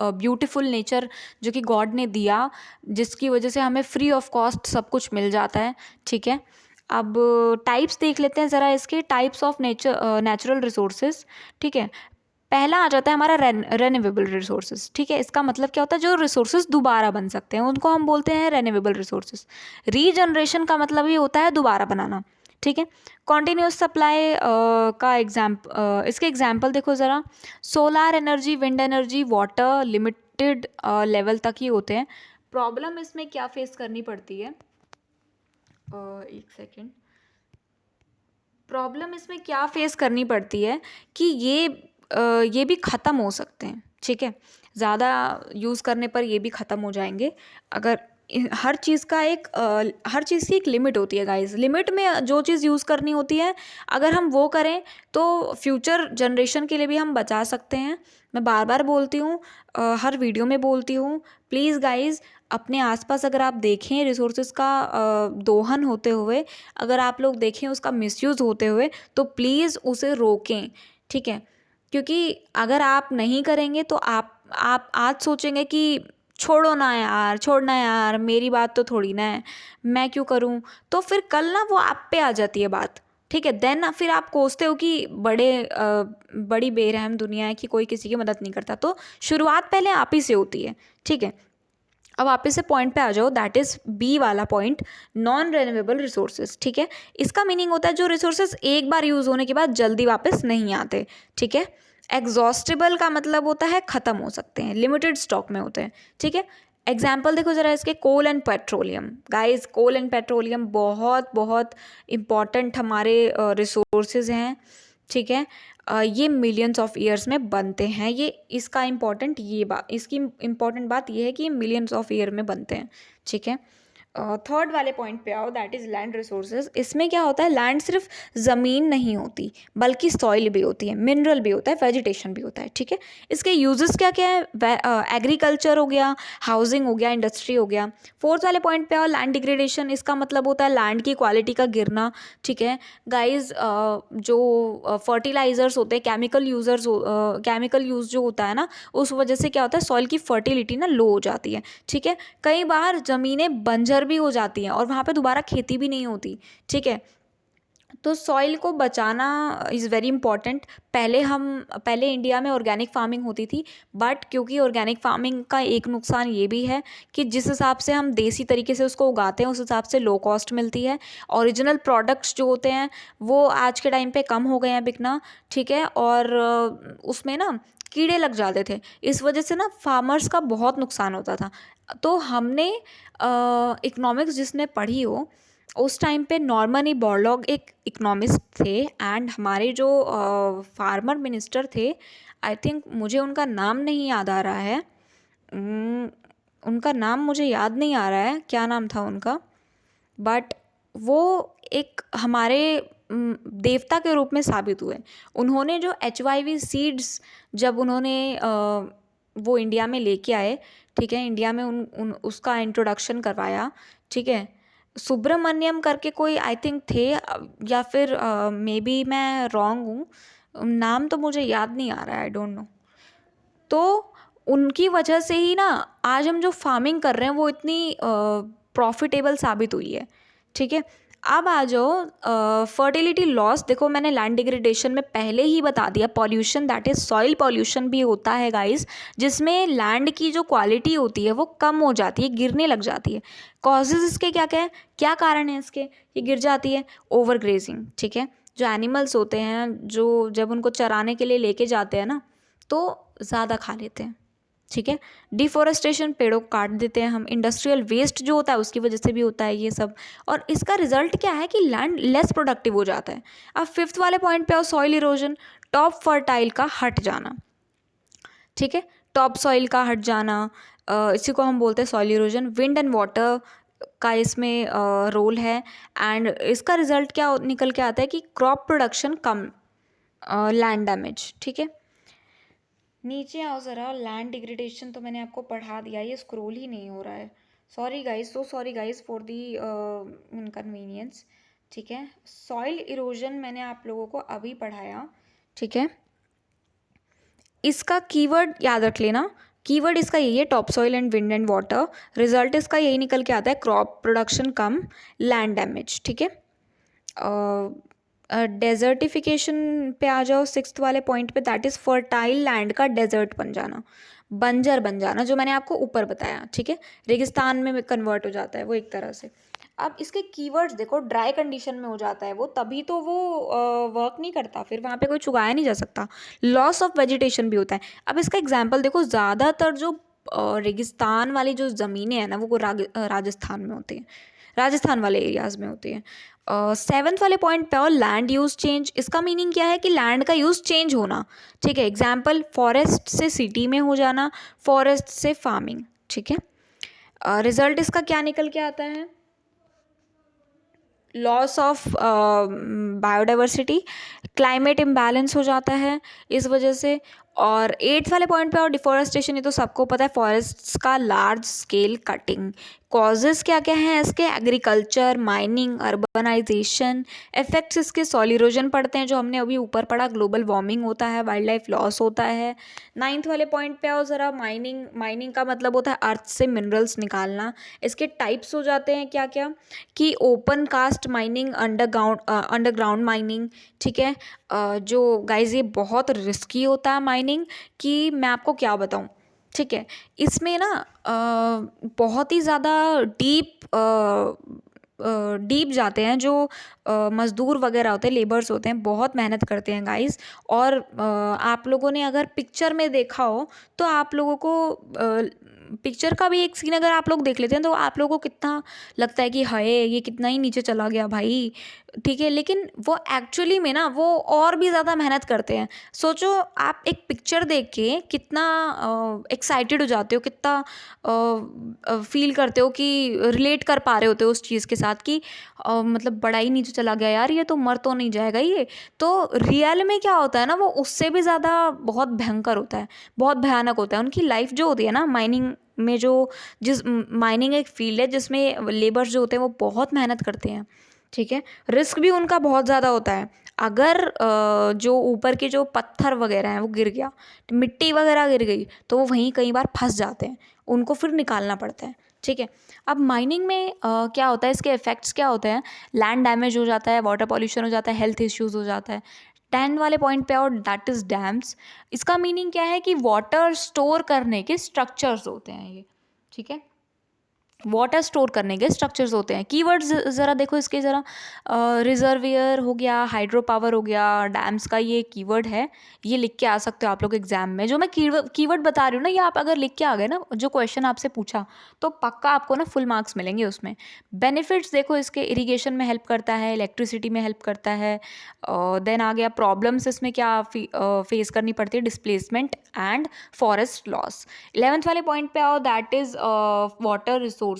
Speaker 1: ब्यूटीफुल नेचर जो कि गॉड ने दिया, जिसकी वजह से हमें फ्री ऑफ कॉस्ट सब कुछ मिल जाता है, ठीक है। अब टाइप्स देख लेते हैं ज़रा इसके, टाइप्स ऑफ नेचुरल रिसोर्सेज, ठीक है। पहला आ जाता है हमारा रेन्यूएबल रिसोर्सेज, ठीक है। इसका मतलब क्या होता है, जो रिसोर्सेज दोबारा बन सकते हैं उनको हम बोलते हैं रेन्यूएबल रिसोर्सेज। रीजनरेशन का मतलब ये होता है दोबारा बनाना, ठीक है। कॉन्टीन्यूस सप्लाई इसके एग्जाम्पल देखो ज़रा, solar energy, wind energy, water, limited level तक ही होते हैं। प्रॉब्लम इसमें क्या फेस करनी पड़ती है, एक सेकेंड, प्रॉब्लम इसमें क्या फेस करनी पड़ती है कि ये भी ख़त्म हो सकते हैं, ठीक है। ज़्यादा यूज़ करने पर ये भी ख़त्म हो जाएंगे। अगर हर चीज़ की एक लिमिट होती है गाइस, लिमिट में जो चीज़ यूज़ करनी होती है अगर हम वो करें तो फ्यूचर जनरेशन के लिए भी हम बचा सकते हैं। मैं बार बार बोलती हूँ, हर वीडियो में बोलती हूँ, प्लीज़ गाइस, अपने आसपास अगर आप देखें रिसोर्सेज का दोहन होते हुए, अगर आप लोग देखें उसका मिसयूज़ होते हुए, तो प्लीज़ उसे रोकें, ठीक है। क्योंकि अगर आप नहीं करेंगे तो आप आज सोचेंगे कि छोड़ना यार, मेरी बात तो थोड़ी ना है, मैं क्यों करूं, तो फिर कल ना वो आप पे आ जाती है बात, ठीक है। देन फिर आप कोसते हो कि बड़ी बेरहम दुनिया है कि कोई किसी की मदद नहीं करता। तो शुरुआत पहले आप ही से होती है, ठीक है। अब वापस से पॉइंट पे आ जाओ, दैट इज़ बी वाला पॉइंट, नॉन रेन्यूएबल रिसोर्सेज। ठीक है, इसका मीनिंग होता है जो रिसोर्सेज एक बार यूज़ होने के बाद जल्दी वापस नहीं आते। ठीक है, एग्जॉस्टेबल का मतलब होता है ख़त्म हो सकते हैं, लिमिटेड स्टॉक में होते हैं। ठीक है, एग्जाम्पल देखो ज़रा इसके, coal and petroleum. Guys, coal and petroleum बहुत बहुत इम्पॉर्टेंट हमारे रिसोर्सेज हैं। ठीक है, ये मिलियंस ऑफ ईयर्स में बनते हैं। ये इसका इम्पॉर्टेंट ये बात, इसकी इम्पॉर्टेंट बात ये है कि ये मिलियंस ऑफ ईयर में बनते हैं। ठीक है, थर्ड वाले पॉइंट पे आओ, दैट इज़ लैंड रिसोर्सेज। इसमें क्या होता है, लैंड सिर्फ ज़मीन नहीं होती बल्कि सॉइल भी होती है, मिनरल भी होता है, वेजिटेशन भी होता है। ठीक है, इसके यूजेस क्या क्या है, एग्रीकल्चर हो गया, हाउसिंग हो गया, इंडस्ट्री हो गया। फोर्थ वाले पॉइंट पे आओ, लैंड डिग्रेडेशन। इसका मतलब होता है लैंड की क्वालिटी का गिरना। ठीक है गाइज, जो फर्टिलाइजर्स होते हैं, केमिकल यूज़ जो होता है ना, उस वजह से क्या होता है, सॉइल की फर्टिलिटी ना लो हो जाती है। ठीक है, कई बार ज़मीनें बंजर भी हो जाती हैं और वहाँ पे दोबारा खेती भी नहीं होती। ठीक है, तो सॉइल को बचाना इज़ वेरी इंपॉर्टेंट। पहले इंडिया में ऑर्गेनिक फार्मिंग होती थी, बट क्योंकि ऑर्गेनिक फार्मिंग का एक नुकसान ये भी है कि जिस हिसाब से हम देसी तरीके से उसको उगाते हैं उस हिसाब से लो कॉस्ट मिलती है। ओरिजिनल प्रोडक्ट्स जो होते हैं वो आज के टाइम पे कम हो गए हैं बिकना। ठीक है, और उसमें ना कीड़े लग जाते थे, इस वजह से ना फार्मर्स का बहुत नुकसान होता था। तो हमने इकोनॉमिक्स जिसने पढ़ी हो, उस टाइम पे नॉर्मन बोरलॉग एक इकोनॉमिस्ट थे, एंड हमारे जो फार्मर मिनिस्टर थे, आई थिंक मुझे उनका नाम नहीं याद आ रहा है, उनका नाम मुझे याद नहीं आ रहा है, क्या नाम था उनका, बट वो एक हमारे देवता के रूप में साबित हुए। उन्होंने जो HIV सीड्स जब उन्होंने वो इंडिया में लेके आए, ठीक है, इंडिया में उसका इंट्रोडक्शन करवाया। ठीक है, सुब्रमण्यम करके कोई आई थिंक थे, या फिर मे बी मैं रॉन्ग हूँ, नाम तो मुझे याद नहीं आ रहा है, आई डोंट नो। तो उनकी वजह से ही ना आज हम जो फार्मिंग कर रहे हैं वो इतनी प्रॉफिटेबल साबित हुई है। ठीक है, अब आ जाओ फर्टिलिटी लॉस। देखो मैंने लैंड डिग्रेडेशन में पहले ही बता दिया, pollution, that is soil pollution भी होता है गाइस, जिसमें लैंड की जो क्वालिटी होती है वो कम हो जाती है, गिरने लग जाती है। कॉजेज़ इसके क्या क्या है, क्या कारण है इसके, ये गिर जाती है, ओवर ग्रेजिंग। ठीक है, जो एनिमल्स होते हैं, जो जब उनको चराने के लिए लेके जाते हैं ना, तो ज़्यादा खा लेते हैं। ठीक है, डिफॉरेस्टेशन, पेड़ों को काट देते हैं हम, इंडस्ट्रियल वेस्ट जो होता है उसकी वजह से भी होता है ये सब, और इसका रिजल्ट क्या है कि लैंड लेस प्रोडक्टिव हो जाता है। अब फिफ्थ वाले पॉइंट पे आओ, सॉइल इरोजन, टॉप फर्टाइल का हट जाना। ठीक है, टॉप सॉइल का हट जाना, इसी को हम बोलते हैं soil erosion. Wind and water का इसमें रोल है, एंड इसका रिजल्ट क्या निकल के आता है कि क्रॉप प्रोडक्शन कम, लैंड डैमेज। ठीक है, नीचे आओ ज़रा, लैंड डिग्रेडेशन तो मैंने आपको पढ़ा दिया, ये स्क्रॉल ही नहीं हो रहा है, sorry guys, so sorry guys for the inconvenience. ठीक है, सॉइल इरोजन मैंने आप लोगों को अभी पढ़ाया। ठीक है, इसका कीवर्ड याद रख लेना, कीवर्ड इसका यही है, top soil and wind and water. Result इसका यही निकल के आता है, क्रॉप प्रोडक्शन कम, लैंड डैमेज। ठीक है, डेजर्टिफिकेशन पे आ जाओ, सिक्स्थ वाले पॉइंट पे, दैट इज़ फर्टाइल लैंड का डेजर्ट बन जाना, बंजर बन जाना, जो मैंने आपको ऊपर बताया। ठीक है, रेगिस्तान में कन्वर्ट हो जाता है वो एक तरह से। अब इसके कीवर्ड्स देखो, ड्राई कंडीशन में हो जाता है वो, तभी तो वो वर्क नहीं करता, फिर वहाँ पे कोई चुगाया नहीं जा सकता। लॉस ऑफ वेजिटेशन भी होता है। अब इसका एग्जाम्पल देखो, ज़्यादातर जो रेगिस्तान वाली जो ज़मीनें हैं ना, वो राजस्थान में होती हैं, राजस्थान वाले एरियाज़ में होती हैं। सेवन्थ वाले पॉइंट पे और लैंड यूज़ चेंज। इसका मीनिंग क्या है कि लैंड का यूज़ चेंज होना। ठीक है, एग्जाम्पल, फॉरेस्ट से सिटी में हो जाना, फॉरेस्ट से फार्मिंग। ठीक है, रिजल्ट इसका क्या निकल के आता है, loss of biodiversity, climate imbalance हो जाता है इस वजह से। और एट्थ वाले पॉइंट पे और डिफॉरेस्टेशन, ये तो सबको पता है, फॉरेस्ट्स का लार्ज स्केल कटिंग। कॉजेज़ क्या क्या हैं इसके, एग्रीकल्चर, माइनिंग, अर्बनाइजेशन। इफेक्ट्स इसके सॉइल इरोजन पड़ते हैं, जो हमने अभी ऊपर पढ़ा, ग्लोबल वार्मिंग होता है, वाइल्ड लाइफ लॉस होता है। नाइन्थ वाले पॉइंट पे आओ ज़रा, माइनिंग का मतलब होता है अर्थ से मिनरल्स निकालना। इसके टाइप्स हो जाते हैं क्या क्या, कि open cast mining, underground mining. ठीक है, जो गाइज ये बहुत रिस्की होता है माइनिंग, कि मैं आपको क्या बताऊँ, ठीक है। इसमें ना बहुत ही ज़्यादा डीप जाते हैं जो मज़दूर वगैरह होते हैं, लेबर्स होते हैं, बहुत मेहनत करते हैं गाइस। और आप लोगों ने अगर पिक्चर में देखा हो तो आप लोगों को पिक्चर का भी एक सीन अगर आप लोग देख लेते हैं तो आप लोगों को कितना लगता है कि हाय ये कितना ही नीचे चला गया भाई, ठीक है। लेकिन वो एक्चुअली में ना वो और भी ज़्यादा मेहनत करते हैं। सोचो आप एक पिक्चर देख के कितना एक्साइटेड हो जाते हो, कितना फील करते हो कि रिलेट कर पा रहे होते हो उस चीज़ के साथ कि मतलब बड़ा ही नीचे चला गया यार, ये तो मर तो नहीं जाएगा ये। तो रियल में क्या होता है ना, वो उससे भी ज़्यादा बहुत भयंकर होता है, बहुत भयानक होता है। उनकी लाइफ जो होती है ना माइनिंग में, जो जिस माइनिंग एक फील्ड है जिसमें लेबर्स जो होते हैं वो बहुत मेहनत करते हैं, ठीक है। रिस्क भी उनका बहुत ज़्यादा होता है। अगर जो ऊपर के जो पत्थर वगैरह हैं वो गिर गया, मिट्टी वगैरह गिर गई, तो वो वहीं कई बार फंस जाते हैं, उनको फिर निकालना पड़ता है, ठीक है। अब माइनिंग में क्या होता है, इसके इफ़ेक्ट्स क्या होते हैं, लैंड डैमेज हो जाता है, वाटर पॉल्यूशन हो जाता है, हेल्थ इश्यूज़ हो जाता है। 10 वाले पॉइंट पे, और दैट इज़ डैम्स। इसका मीनिंग क्या है कि वाटर स्टोर करने के स्ट्रक्चर्स होते हैं ये, ठीक है। वाटर स्टोर करने के स्ट्रक्चर्स होते हैं। कीवर्ड्स ज़रा देखो इसके ज़रा, रिजर्वियर हो गया, हाइड्रो पावर हो गया, डैम्स का ये कीवर्ड है, ये लिख के आ सकते हो आप लोग एग्जाम में। जो मैं कीवर्ड बता रही हूँ ना, ये आप अगर लिख के आ गए ना जो क्वेश्चन आपसे पूछा, तो पक्का आपको ना फुल मार्क्स मिलेंगे उसमें। बेनिफिट्स देखो इसके, इरिगेशन में हेल्प करता है, इलेक्ट्रिसिटी में हेल्प करता है। देन आ गया प्रॉब्लम्स, इसमें क्या फेस करनी पड़ती है, displacement and forest loss. 11th वाले पॉइंट पे आओ, दैट इज़ वाटर रिसोर्सेज।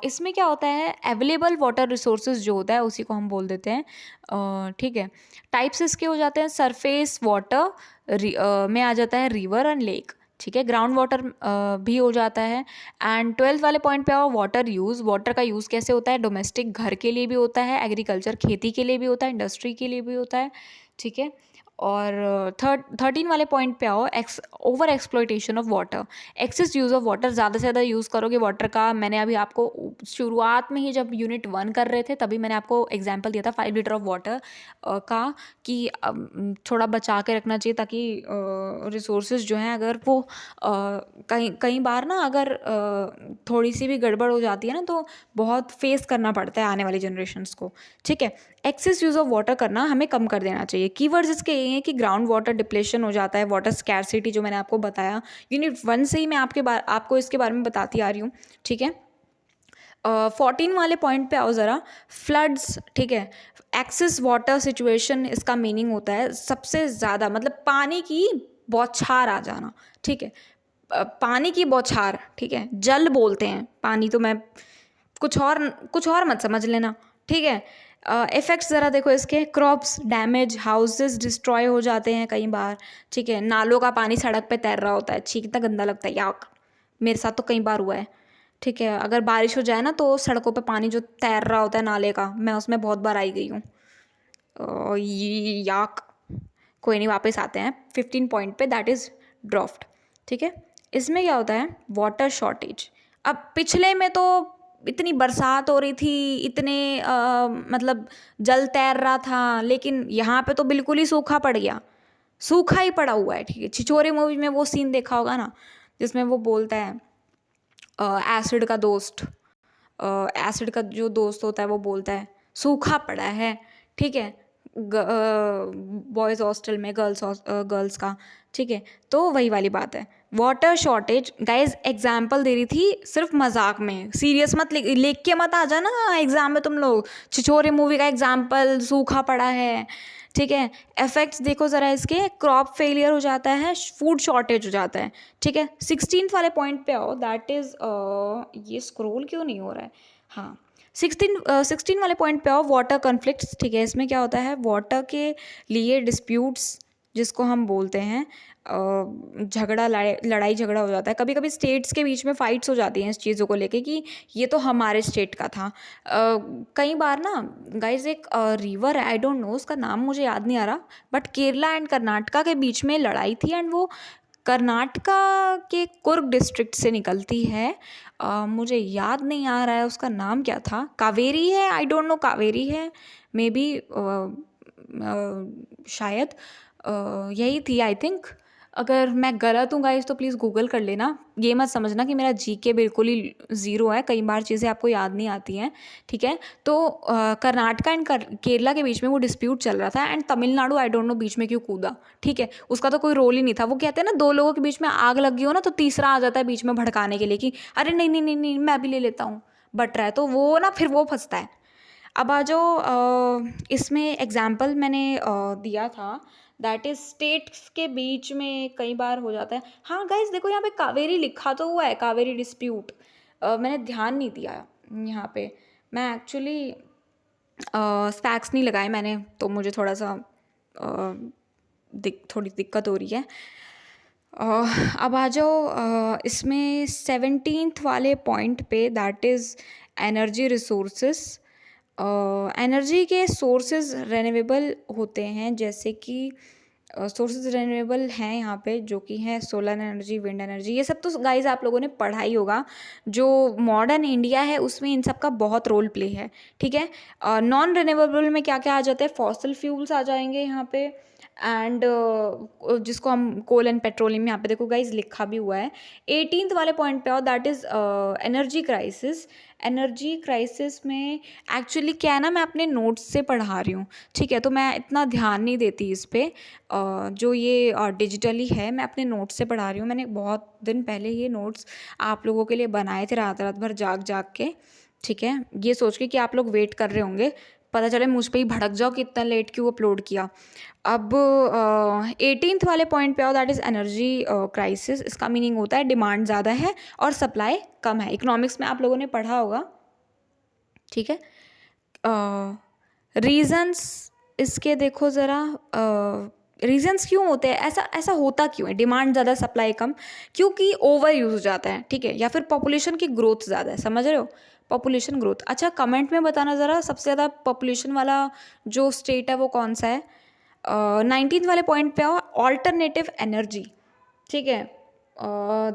Speaker 1: इसमें क्या होता है, अवेलेबल वाटर रिसोर्सेज जो होता है उसी को हम बोल देते हैं, ठीक है। टाइप्स इसके हो जाते हैं, सरफेस वाटर में आ जाता है रिवर एंड लेक, ठीक है। ग्राउंड वाटर भी हो जाता है। एंड 12th वाले पॉइंट पे आओ, वाटर यूज़। वाटर का यूज़ कैसे होता है, डोमेस्टिक घर के लिए भी होता है, एग्रीकल्चर खेती के लिए भी होता है, इंडस्ट्री के लिए भी होता है, ठीक है। और 13 वाले पॉइंट पे आओ, over exploitation of water, excess use of water. ज़्यादा से ज़्यादा यूज़ करोगे वाटर का, मैंने अभी आपको शुरुआत में ही जब यूनिट 1 कर रहे थे तभी मैंने आपको एग्जांपल दिया था 5 लीटर ऑफ वाटर का, कि थोड़ा बचा के रखना चाहिए ताकि रिसोर्सेज जो हैं अगर वो कई कई बार ना अगर थोड़ी सी भी गड़बड़ हो जाती है ना तो बहुत फेस करना पड़ता है आने वाली जनरेशन्स को, ठीक है। एक्सेस यूज़ ऑफ वाटर करना हमें कम कर देना चाहिए। कीवर्ड्स इसके ये हैं कि ग्राउंड वाटर डिप्लेशन हो जाता है, वाटर स्कैरसिटी जो मैंने आपको बताया यूनिट 1 से ही मैं आपको इसके बारे में बताती आ रही हूँ, ठीक है। 14 वाले पॉइंट पे आओ ज़रा, फ्लड्स, ठीक है। एक्सेस वाटर सिचुएशन, इसका मीनिंग होता है सबसे ज़्यादा मतलब पानी की बौछार आ जाना, ठीक है। पानी की बौछार, ठीक है, जल बोलते हैं पानी, तो मैं कुछ और मत समझ लेना, ठीक है। इफ़ेक्ट्स ज़रा देखो इसके, क्रॉप्स डैमेज, हाउसेस डिस्ट्रॉय हो जाते हैं कई बार, ठीक है। नालों का पानी सड़क पे तैर रहा होता है, छी कितना गंदा लगता है याक, मेरे साथ तो कई बार हुआ है, ठीक है। अगर बारिश हो जाए ना तो सड़कों पे पानी जो तैर रहा होता है नाले का, मैं उसमें बहुत बार आई गई हूँ, याक। कोई नहीं, वापस आते हैं 15 पॉइंट पे, दैट इज़ ड्राफ्ट, ठीक है। इसमें क्या होता है, वाटर शॉर्टेज। अब पिछले में तो इतनी बरसात हो रही थी, इतने मतलब जल तैर रहा था, लेकिन यहाँ पे तो बिल्कुल ही सूखा पड़ गया, सूखा ही पड़ा हुआ है, ठीक है। छिछोरे मूवी में वो सीन देखा होगा ना जिसमें वो बोलता है एसिड का दोस्त, एसिड का जो दोस्त होता है वो बोलता है सूखा पड़ा है, ठीक है, बॉयज़ हॉस्टल में गर्ल्स का, ठीक है। तो वही वाली बात है, वाटर शॉर्टेज। गाइज एग्जाम्पल दे रही थी सिर्फ मजाक में, सीरियस मत लिख के मत आ जाना एग्जाम में तुम लोग, छिछोरे मूवी का एग्जाम्पल सूखा पड़ा है, ठीक है। इफेक्ट्स देखो ज़रा इसके, क्रॉप फेलियर हो जाता है, फूड शॉर्टेज हो जाता है, ठीक है। 16th वाले पॉइंट पे आओ, दैट इज़ ये स्क्रॉल क्यों नहीं हो रहा है, हाँ 16 वाले पॉइंट पे आओ, वाटर कन्फ्लिक्ट्स, ठीक है। इसमें क्या होता है, वाटर के लिए डिस्प्यूट्स जिसको हम बोलते हैं, लड़ाई झगड़ा हो जाता है, कभी कभी स्टेट्स के बीच में फाइट्स हो जाती हैं इस चीज़ों को लेके कि ये तो हमारे स्टेट का था। कई बार ना गाइज एक रिवर है, आई डोंट नो उसका नाम मुझे याद नहीं आ रहा, बट केरला एंड कर्नाटका के बीच में लड़ाई थी एंड वो कर्नाटका के कुर्ग डिस्ट्रिक्ट से निकलती है, मुझे याद नहीं आ रहा है उसका नाम क्या था, कावेरी है, आई डोंट नो, कावेरी है मे बी, शायद यही थी आई थिंक, अगर मैं गलत हूँ गाइस तो प्लीज़ गूगल कर लेना, ये मत समझना कि मेरा जीके बिल्कुल ही ज़ीरो है, कई बार चीज़ें आपको याद नहीं आती हैं, ठीक है। तो कर्नाटका एंड केरला के बीच में वो डिस्प्यूट चल रहा था and Tamil Nadu I don't know बीच में क्यों कूदा, ठीक है। उसका तो कोई रोल ही नहीं था। वो कहते हैं ना, दो लोगों के बीच में आग लगी हो ना तो तीसरा आ जाता है बीच में भड़काने के लिए कि अरे नहीं नहीं नहीं नहीं मैं भी ले लेता हूँ, बट रहा है तो वो ना फिर वो फंसता है। अब आ जाओ, इसमें एग्जाम्पल मैंने दिया था, दैट इज स्टेट्स के बीच में कई बार हो जाता है। हाँ गाइज देखो, यहाँ पे कावेरी लिखा तो हुआ है, कावेरी डिस्प्यूट, मैंने ध्यान नहीं दिया यहाँ पे। मैं एक्चुअली स्पैक्स नहीं लगाए मैंने, तो मुझे थोड़ा सा थोड़ी दिक्कत हो रही है। अब आ जाओ, इसमें 17th वाले पॉइंट पे, that is energy resources. Energy के सोर्सेज रेन्यूएबल होते हैं, जैसे कि सोर्सेज रेन्यूएबल हैं यहाँ पे, जो कि हैं सोलर एनर्जी, विंड एनर्जी, ये सब तो गाइज आप लोगों ने पढ़ा ही होगा। जो मॉडर्न इंडिया है उसमें इन सब का बहुत रोल प्ले है, ठीक है। नॉन रिन्यूएबल में क्या क्या आ जाता है, फॉसिल फ्यूल्स आ जाएंगे यहाँ पे, एंड जिसको हम कोल एंड पेट्रोलियम, यहाँ पे देखो गाइज लिखा भी हुआ है। 18th वाले पॉइंट पे आओ, that is energy crisis. Energy crisis में एक्चुअली क्या है ना, मैं अपने नोट्स से पढ़ा रही हूँ, ठीक है, तो मैं इतना ध्यान नहीं देती इस पर। जो ये डिजिटली है, मैं अपने नोट्स से पढ़ा रही हूँ। मैंने बहुत दिन पहले ये नोट्स आप लोगों के लिए बनाए थे, रात रात भर जाग जाग के, ठीक है, ये सोच के कि आप लोग वेट कर रहे होंगे, पता चले मुझ पे ही भड़क जाओ कि इतना लेट क्यों अपलोड किया। अब 18th वाले पॉइंट पे आओ, दैट इज़ एनर्जी क्राइसिस। इसका मीनिंग होता है डिमांड ज़्यादा है और सप्लाई कम है। इकोनॉमिक्स में आप लोगों ने पढ़ा होगा, ठीक है। रीज़न्स इसके देखो ज़रा, रीज़न्स क्यों होते हैं, ऐसा ऐसा होता क्यों है, डिमांड ज़्यादा सप्लाई कम, क्योंकि ओवर यूज़ हो जाता है, ठीक है, या फिर पॉपुलेशन की ग्रोथ ज़्यादा है, समझ रहे हो, पॉपुलेशन ग्रोथ। अच्छा कमेंट में बताना ज़रा, सबसे ज़्यादा पॉपुलेशन वाला जो स्टेट है वो कौन सा है। 19th वाले पॉइंट पे आओ, ऑल्टरनेटिव एनर्जी, ठीक है,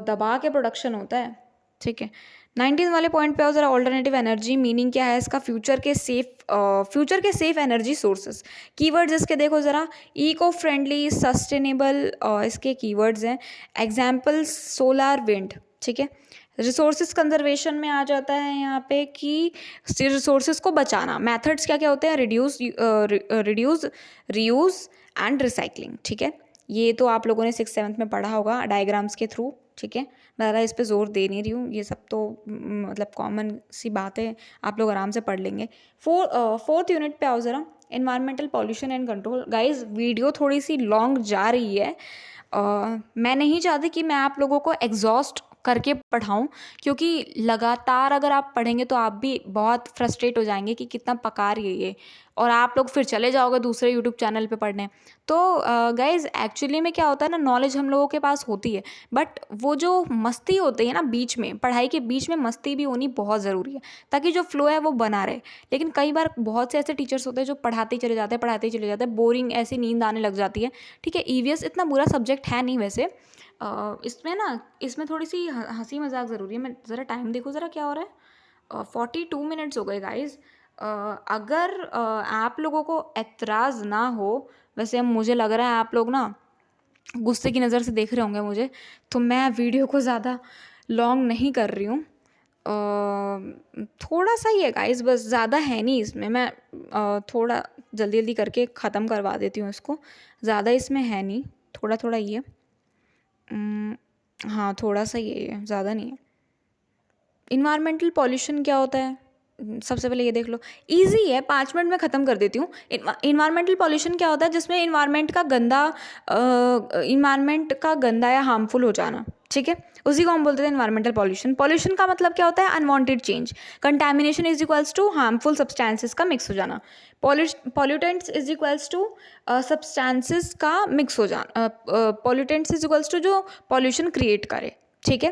Speaker 1: दबा के प्रोडक्शन होता है, ठीक है। 19th वाले पॉइंट पे आओ ज़रा, ऑल्टरनेटिव एनर्जी मीनिंग क्या है इसका, फ्यूचर के सेफ एनर्जी सोर्सेस। कीवर्ड्स इसके देखो ज़रा, इको फ्रेंडली, सस्टेनेबल, इसके कीवर्ड्स हैं। एग्जाम्पल्स सोलार, विंड, ठीक है। रिसोर्सेज कंजर्वेशन में आ जाता है यहाँ पे कि रिसोर्सेज को बचाना। मेथड्स क्या क्या होते हैं, रिड्यूस, रीयूज़ एंड रिसाइकलिंग, ठीक है। ये तो आप लोगों ने 6th-7th में पढ़ा होगा डायग्राम्स के थ्रू, ठीक है। मैं ज़्यादा इस पे जोर दे नहीं रही हूँ, ये सब तो मतलब कॉमन सी बात है, आप लोग आराम से पढ़ लेंगे। 4th यूनिट पे आओ ज़रा, environmental pollution and control. Guys video थोड़ी सी लॉन्ग जा रही है, मैं नहीं चाहती कि मैं आप लोगों को एग्जॉस्ट करके पढ़ाऊँ, क्योंकि लगातार अगर आप पढ़ेंगे तो आप भी बहुत फ्रस्ट्रेट हो जाएंगे कि कितना पका रही है ये, और आप लोग फिर चले जाओगे दूसरे यूट्यूब चैनल पे पढ़ने। तो गाइज़ एक्चुअली में क्या होता है ना, नॉलेज हम लोगों के पास होती है, बट वो जो मस्ती होती है ना बीच में, पढ़ाई के बीच में मस्ती भी होनी बहुत ज़रूरी है, ताकि जो फ्लो है वो बना रहे। लेकिन कई बार बहुत से ऐसे टीचर्स होते हैं जो पढ़ाते ही चले जाते हैं, पढ़ाते ही चले जाते हैं, बोरिंग, ऐसी नींद आने लग जाती है, ठीक है। ईवीएस इतना बुरा सब्जेक्ट है नहीं वैसे, इसमें ना, इसमें थोड़ी सी हंसी मजाक ज़रूरी है। मैं ज़रा टाइम देखो ज़रा क्या हो रहा है, 42 मिनट्स हो गए गाइज़। अगर आप लोगों को एतराज़ ना हो, वैसे मुझे लग रहा है आप लोग ना गुस्से की नज़र से देख रहे होंगे मुझे, तो मैं वीडियो को ज़्यादा लॉन्ग नहीं कर रही हूँ। थोड़ा सा ही है गाइज़, बस ज़्यादा है नहीं इसमें। मैं थोड़ा जल्दी जल्दी करके ख़त्म करवा देती हूँ इसको, ज़्यादा इसमें है नहीं, थोड़ा थोड़ा ही है। हाँ थोड़ा सा ही है, ज़्यादा नहीं है। इन्वायरमेंटल पॉल्यूशन क्या होता है, सबसे पहले ये देख लो, इजी है, 5 मिनट में ख़त्म कर देती हूँ। इन्वायरमेंटल पॉल्यूशन क्या होता है, जिसमें इन्वायरमेंट का गंदा या हार्मफुल हो जाना, ठीक है, उसी को हम बोलते हैं इन्वायरमेंटल पॉल्यूशन। पॉल्यूशन का मतलब क्या होता है, unwanted change. Contamination is equals to harmful substances का मिक्स हो जाना। Pollutants is equals to substances का मिक्स हो जाना। पॉल्यूटेंट्स इज इक्वल्स टू जो पॉल्यूशन क्रिएट करे, ठीक है।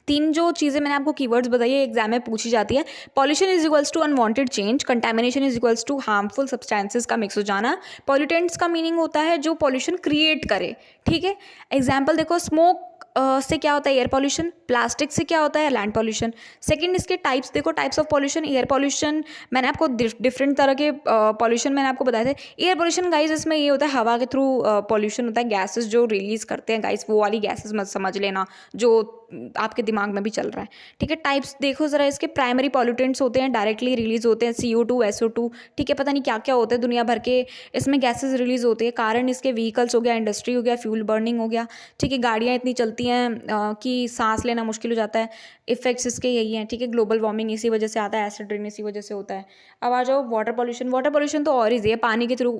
Speaker 1: 3 जो चीज़ें मैंने आपको कीवर्ड्स बताई है, एग्जाम में पूछी जाती है। Pollution is equals to unwanted change, contamination is equals to harmful substances का मिक्स हो जाना। पॉल्यूटेंट्स का मीनिंग होता है जो पॉल्यूशन क्रिएट करे, ठीक है। एग्जाम्पल देखो, स्मोक से क्या होता है एयर पॉल्यूशन, प्लास्टिक से क्या होता है लैंड पॉल्यूशन। सेकंड इसके टाइप्स देखो, types of pollution, air pollution मैंने आपको डिफरेंट तरह के पॉल्यूशन मैंने आपको बताए थे। एयर पॉल्यूशन गाइस इसमें ये होता है हवा के थ्रू पॉल्यूशन होता है, गैसेस जो रिलीज करते हैं गाइस, वो वाली गैसेस मत समझ लेना जो आपके दिमाग में भी चल रहा है, ठीक है। टाइप्स देखो ज़रा इसके, प्राइमरी पॉल्यूटेंट्स होते हैं डायरेक्टली रिलीज होते हैं, CO2 SO2, ठीक है, पता नहीं क्या क्या होते हैं दुनिया भर के इसमें गैसेस रिलीज होते हैं। कारण इसके व्हीकल्स हो गया, इंडस्ट्री हो गया, फ्यूल बर्निंग हो गया, ठीक है, गाड़ियाँ इतनी चलती हैं कि सांस लेना मुश्किल हो जाता है। इफेक्ट्स इसके यही हैं, ठीक है, ग्लोबल वार्मिंग इसी वजह से आता है, एसिड रेन इसी वजह से होता है। अब आ जाओ वाटर पॉल्यूशन। वाटर पॉल्यूशन तो और ईजी है, पानी के थ्रू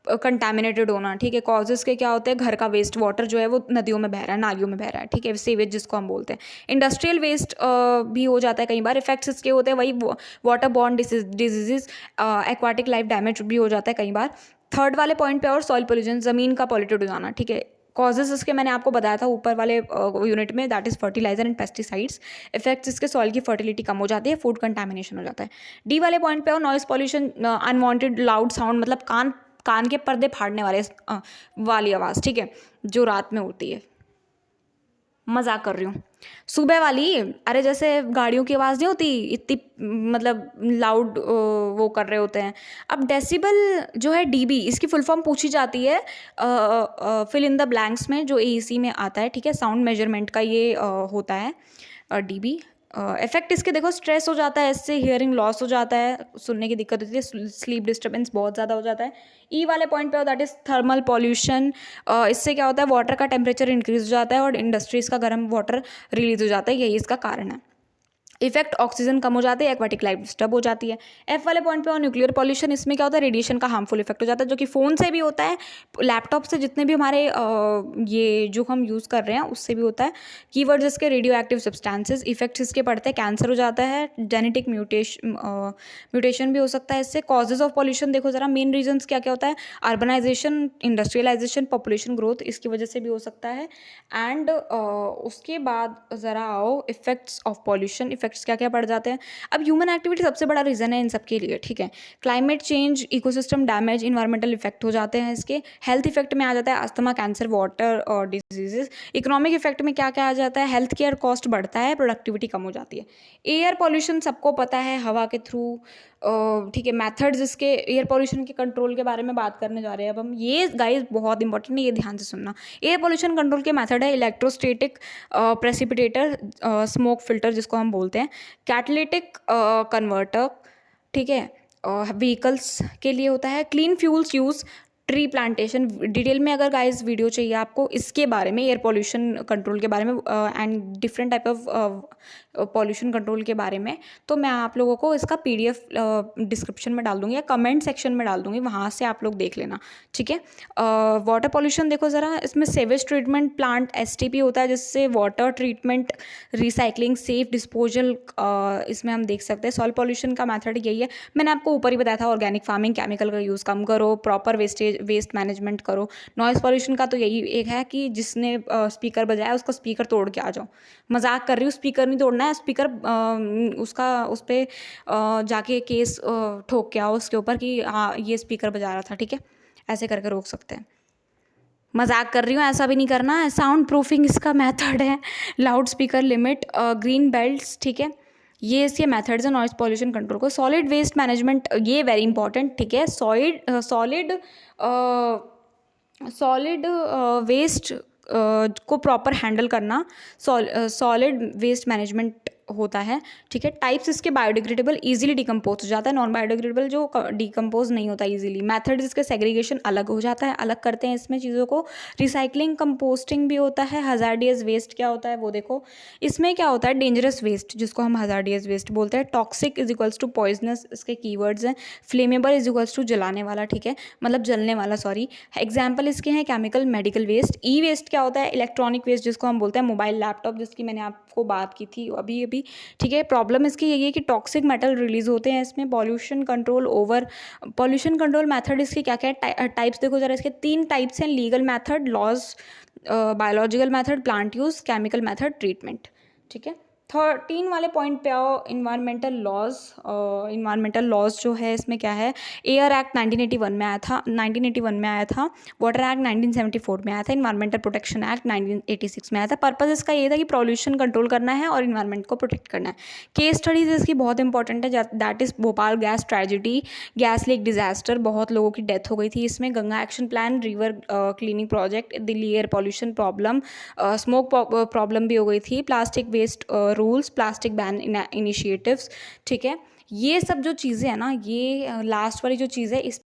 Speaker 1: कंटामिनेटेड होना, ठीक है। कॉजेज़ के क्या होते हैं, घर का वेस्ट वाटर जो है वो नदियों में बह रहा है, नालियों में बह रहा है, ठीक है, सीवेज जिसको हम बोलते हैं। इंडस्ट्रियल वेस्ट भी हो जाता है कई बार। इफेक्ट्स इसके होते हैं वही water borne diseases, aquatic life damage भी हो जाता है कई बार। थर्ड वाले पॉइंट पे और सॉइल पोल्यूशन, ज़मीन का पॉल्यूटेड हो जाना, ठीक है। कॉजेज इसके मैंने आपको बताया था ऊपर वाले यूनिट में, that is fertiliser and pesticides. Effects इसके सॉइल की फर्टिलिटी कम हो जाती है, फूड कंटामिनेशन हो जाता है। डी वाले पॉइंट पे और noise pollution, unwanted loud sound, मतलब कान के पर्दे फाड़ने वाले वाली आवाज़, ठीक है, जो रात में होती है। मजाक कर रही हूँ। सुबह वाली, अरे जैसे गाड़ियों की आवाज़ नहीं होती इतनी, मतलब लाउड वो कर रहे होते हैं। अब डेसिबल जो है DB, इसकी फुल फॉर्म पूछी जाती है फिल इन द ब्लैंक्स में जो AEC में आता है, ठीक है, साउंड मेजरमेंट का ये होता है DB। इफेक्ट इसके देखो, स्ट्रेस हो जाता है इससे, हियरिंग लॉस हो जाता है, सुनने की दिक्कत होती है, स्लीप डिस्टर्बेंस बहुत ज़्यादा हो जाता है। ई वाले पॉइंट पे हो दैट इज़ थर्मल पॉल्यूशन। इससे क्या होता है, वाटर का टेम्परेचर इंक्रीज हो जाता है और इंडस्ट्रीज़ का गर्म वाटर रिलीज हो जाता है, यही इसका कारण है। इफेक्ट ऑक्सीजन कम हो जाती है, एक्वाटिक लाइफ डिस्टर्ब हो जाती है। एफ वाले पॉइंट पे और न्यूक्लियर पॉल्यूशन, इसमें क्या होता है, रेडिएशन का हार्मफुल इफेक्ट हो जाता है, जो कि फ़ोन से भी होता है, लैपटॉप से, जितने भी हमारे ये जो हम यूज़ कर रहे हैं उससे भी होता है। कीवर्ड्स इसके रेडियो एक्टिव सब्सटेंसेज, इफेक्ट्स इसके पड़ते हैं, कैंसर हो जाता है, जेनेटिक म्यूटेशन भी हो सकता है इससे। कॉजेज ऑफ पॉल्यूशन देखो ज़रा, मेन रीजन्स क्या क्या होता है, अर्बनाइजेशन, इंडस्ट्रियलाइजेशन, पॉपुलेशन ग्रोथ, इसकी वजह से भी हो सकता है। एंड उसके बाद ज़रा आओ इफेक्ट्स ऑफ पॉल्यूशन। इफेक्ट्स क्या क्या पड़ जाते हैं। अब ह्यूमन एक्टिविटी सबसे बड़ा रीज़न है इन सब के लिए, ठीक है। Climate change, ecosystem damage, environmental effect हो जाते हैं इसके। हेल्थ इफेक्ट में आ जाता है अस्थमा, कैंसर, वाटर और डिजीजेस। इकोनॉमिक इफेक्ट में क्या क्या आ जाता है, हेल्थ केयर कॉस्ट बढ़ता है, प्रोडक्टिविटी कम हो जाती है। एयर पॉल्यूशन सबको पता है, हवा के थ्रू, ठीक है। मेथड्स इसके एयर पॉल्यूशन के कंट्रोल के बारे में बात करने जा रहे हैं अब हम। ये गाइस बहुत इंपॉर्टेंट है, ये ध्यान से सुनना। एयर पॉल्यूशन कंट्रोल के मेथड है इलेक्ट्रोस्टैटिक प्रेसिपिटेटर, स्मोक फिल्टर जिसको हम बोलते हैं, कैटालिटिक कन्वर्टर, ठीक है, व्हीकल्स के लिए होता है, clean fuels use, tree plantation. Detail में अगर गाइस वीडियो चाहिए आपको इसके बारे में, एयर पॉल्यूशन कंट्रोल के बारे में and different type of pollution control के बारे में, तो मैं आप लोगों को इसका PDF डिस्क्रिप्शन में डाल दूँगी या कमेंट सेक्शन में डाल दूँगी, वहाँ से आप लोग देख लेना, ठीक है। वाटर पॉल्यूशन देखो ज़रा, इसमें सेवेज ट्रीटमेंट प्लांट STP होता है, जिससे water treatment, recycling, safe disposal इसमें हम देख सकते हैं। सॉइल पॉल्यूशन का मैथड यही है, मैंने आपको ऊपर ही बताया था, ऑर्गेनिक फार्मिंग, केमिकल का यूज़ कम करो, प्रॉपर वेस्ट मैनेजमेंट करो। नॉइज़ पॉल्यूशन का तो यही एक है कि जिसने स्पीकर बजाया उसका स्पीकर तोड़ के आ जाओ। मजाक कर रही हूँ, स्पीकर नहीं तोड़ना है, स्पीकर उसका उस पर जाके केस ठोक के आओ उसके ऊपर कि हाँ ये स्पीकर बजा रहा था, ठीक है, ऐसे करके रोक सकते हैं। मजाक कर रही हूँ, ऐसा भी नहीं करना है। साउंड प्रूफिंग इसका मेथड है, loud speaker limit, green belts, ठीक है, ये इसके मेथड्स हैं नॉइज़ पॉल्यूशन कंट्रोल को। सॉलिड वेस्ट मैनेजमेंट, ये वेरी इंपॉर्टेंट, ठीक है। सॉलिड वेस्ट को प्रॉपर हैंडल करना, सॉलिड वेस्ट मैनेजमेंट होता है, ठीक है। टाइप्स इसके बायोडिग्रेडेबल, इजीली डिकम्पोज हो जाता है, नॉन बायोडिग्रेडेबल जो डिकम्पोज नहीं होता इजीली। मेथड्स इसके सेग्रीगेशन अलग हो जाता है, अलग करते हैं इसमें चीज़ों को। रिसाइकलिंग, कंपोस्टिंग भी होता है। हज़ार्डियस वेस्ट क्या होता है वो देखो, इसमें क्या होता है, डेंजरस वेस्ट जिसको हम हज़ार्डियस वेस्ट बोलते हैं। Toxic is equals to poisonous, इसके कीवर्ड्स हैं। फ्लेमेबल इज इक्वल्स टू जलाने वाला, ठीक है, मतलब जलने वाला, सॉरी। एग्जाम्पल इसके हैं केमिकल, मेडिकल वेस्ट। ई वेस्ट क्या होता है, इलेक्ट्रॉनिक वेस्ट जिसको हम बोलते हैं, मोबाइल, लैपटॉप, जिसकी मैंने आपको बात की थी अभी अभी, ठीक है। प्रॉब्लम इसकी यही है कि टॉक्सिक मेटल रिलीज होते हैं इसमें। पॉल्यूशन कंट्रोल मेथड इसके क्या क्या है, टाइप्स देखो जरा, इसके 3 टाइप्स हैं, legal method, laws, biological method, plant use, chemical method, treatment, ठीक है। 13 वाले पॉइंट पे आओ, इन्वायरमेंटल लॉज। इन्वायरमेंटल लॉज जो है इसमें क्या है, एयर एक्ट 1981 में आया था, 1981 में आया था, वाटर एक्ट 1974 में आया था, इन्वायरमेंटल प्रोटेक्शन एक्ट 1986 में आया था। पर्पज़ इसका ये था कि पॉल्यूशन कंट्रोल करना है और इन्वायरमेंट को प्रोटेक्ट करना है। केस स्टडीज़ इसकी बहुत इंपॉर्टेंट है, that is Bhopal gas tragedy, gas leak disaster, बहुत लोगों की डेथ हो गई थी इसमें, Ganga action plan, river cleaning project, Delhi air pollution problem, smoke problem भी हो गई थी, plastic waste rules, plastic ban initiatives. ठीक है, ये सब जो चीज़ें हैं ना, ये लास्ट वाली जो चीज़ है इस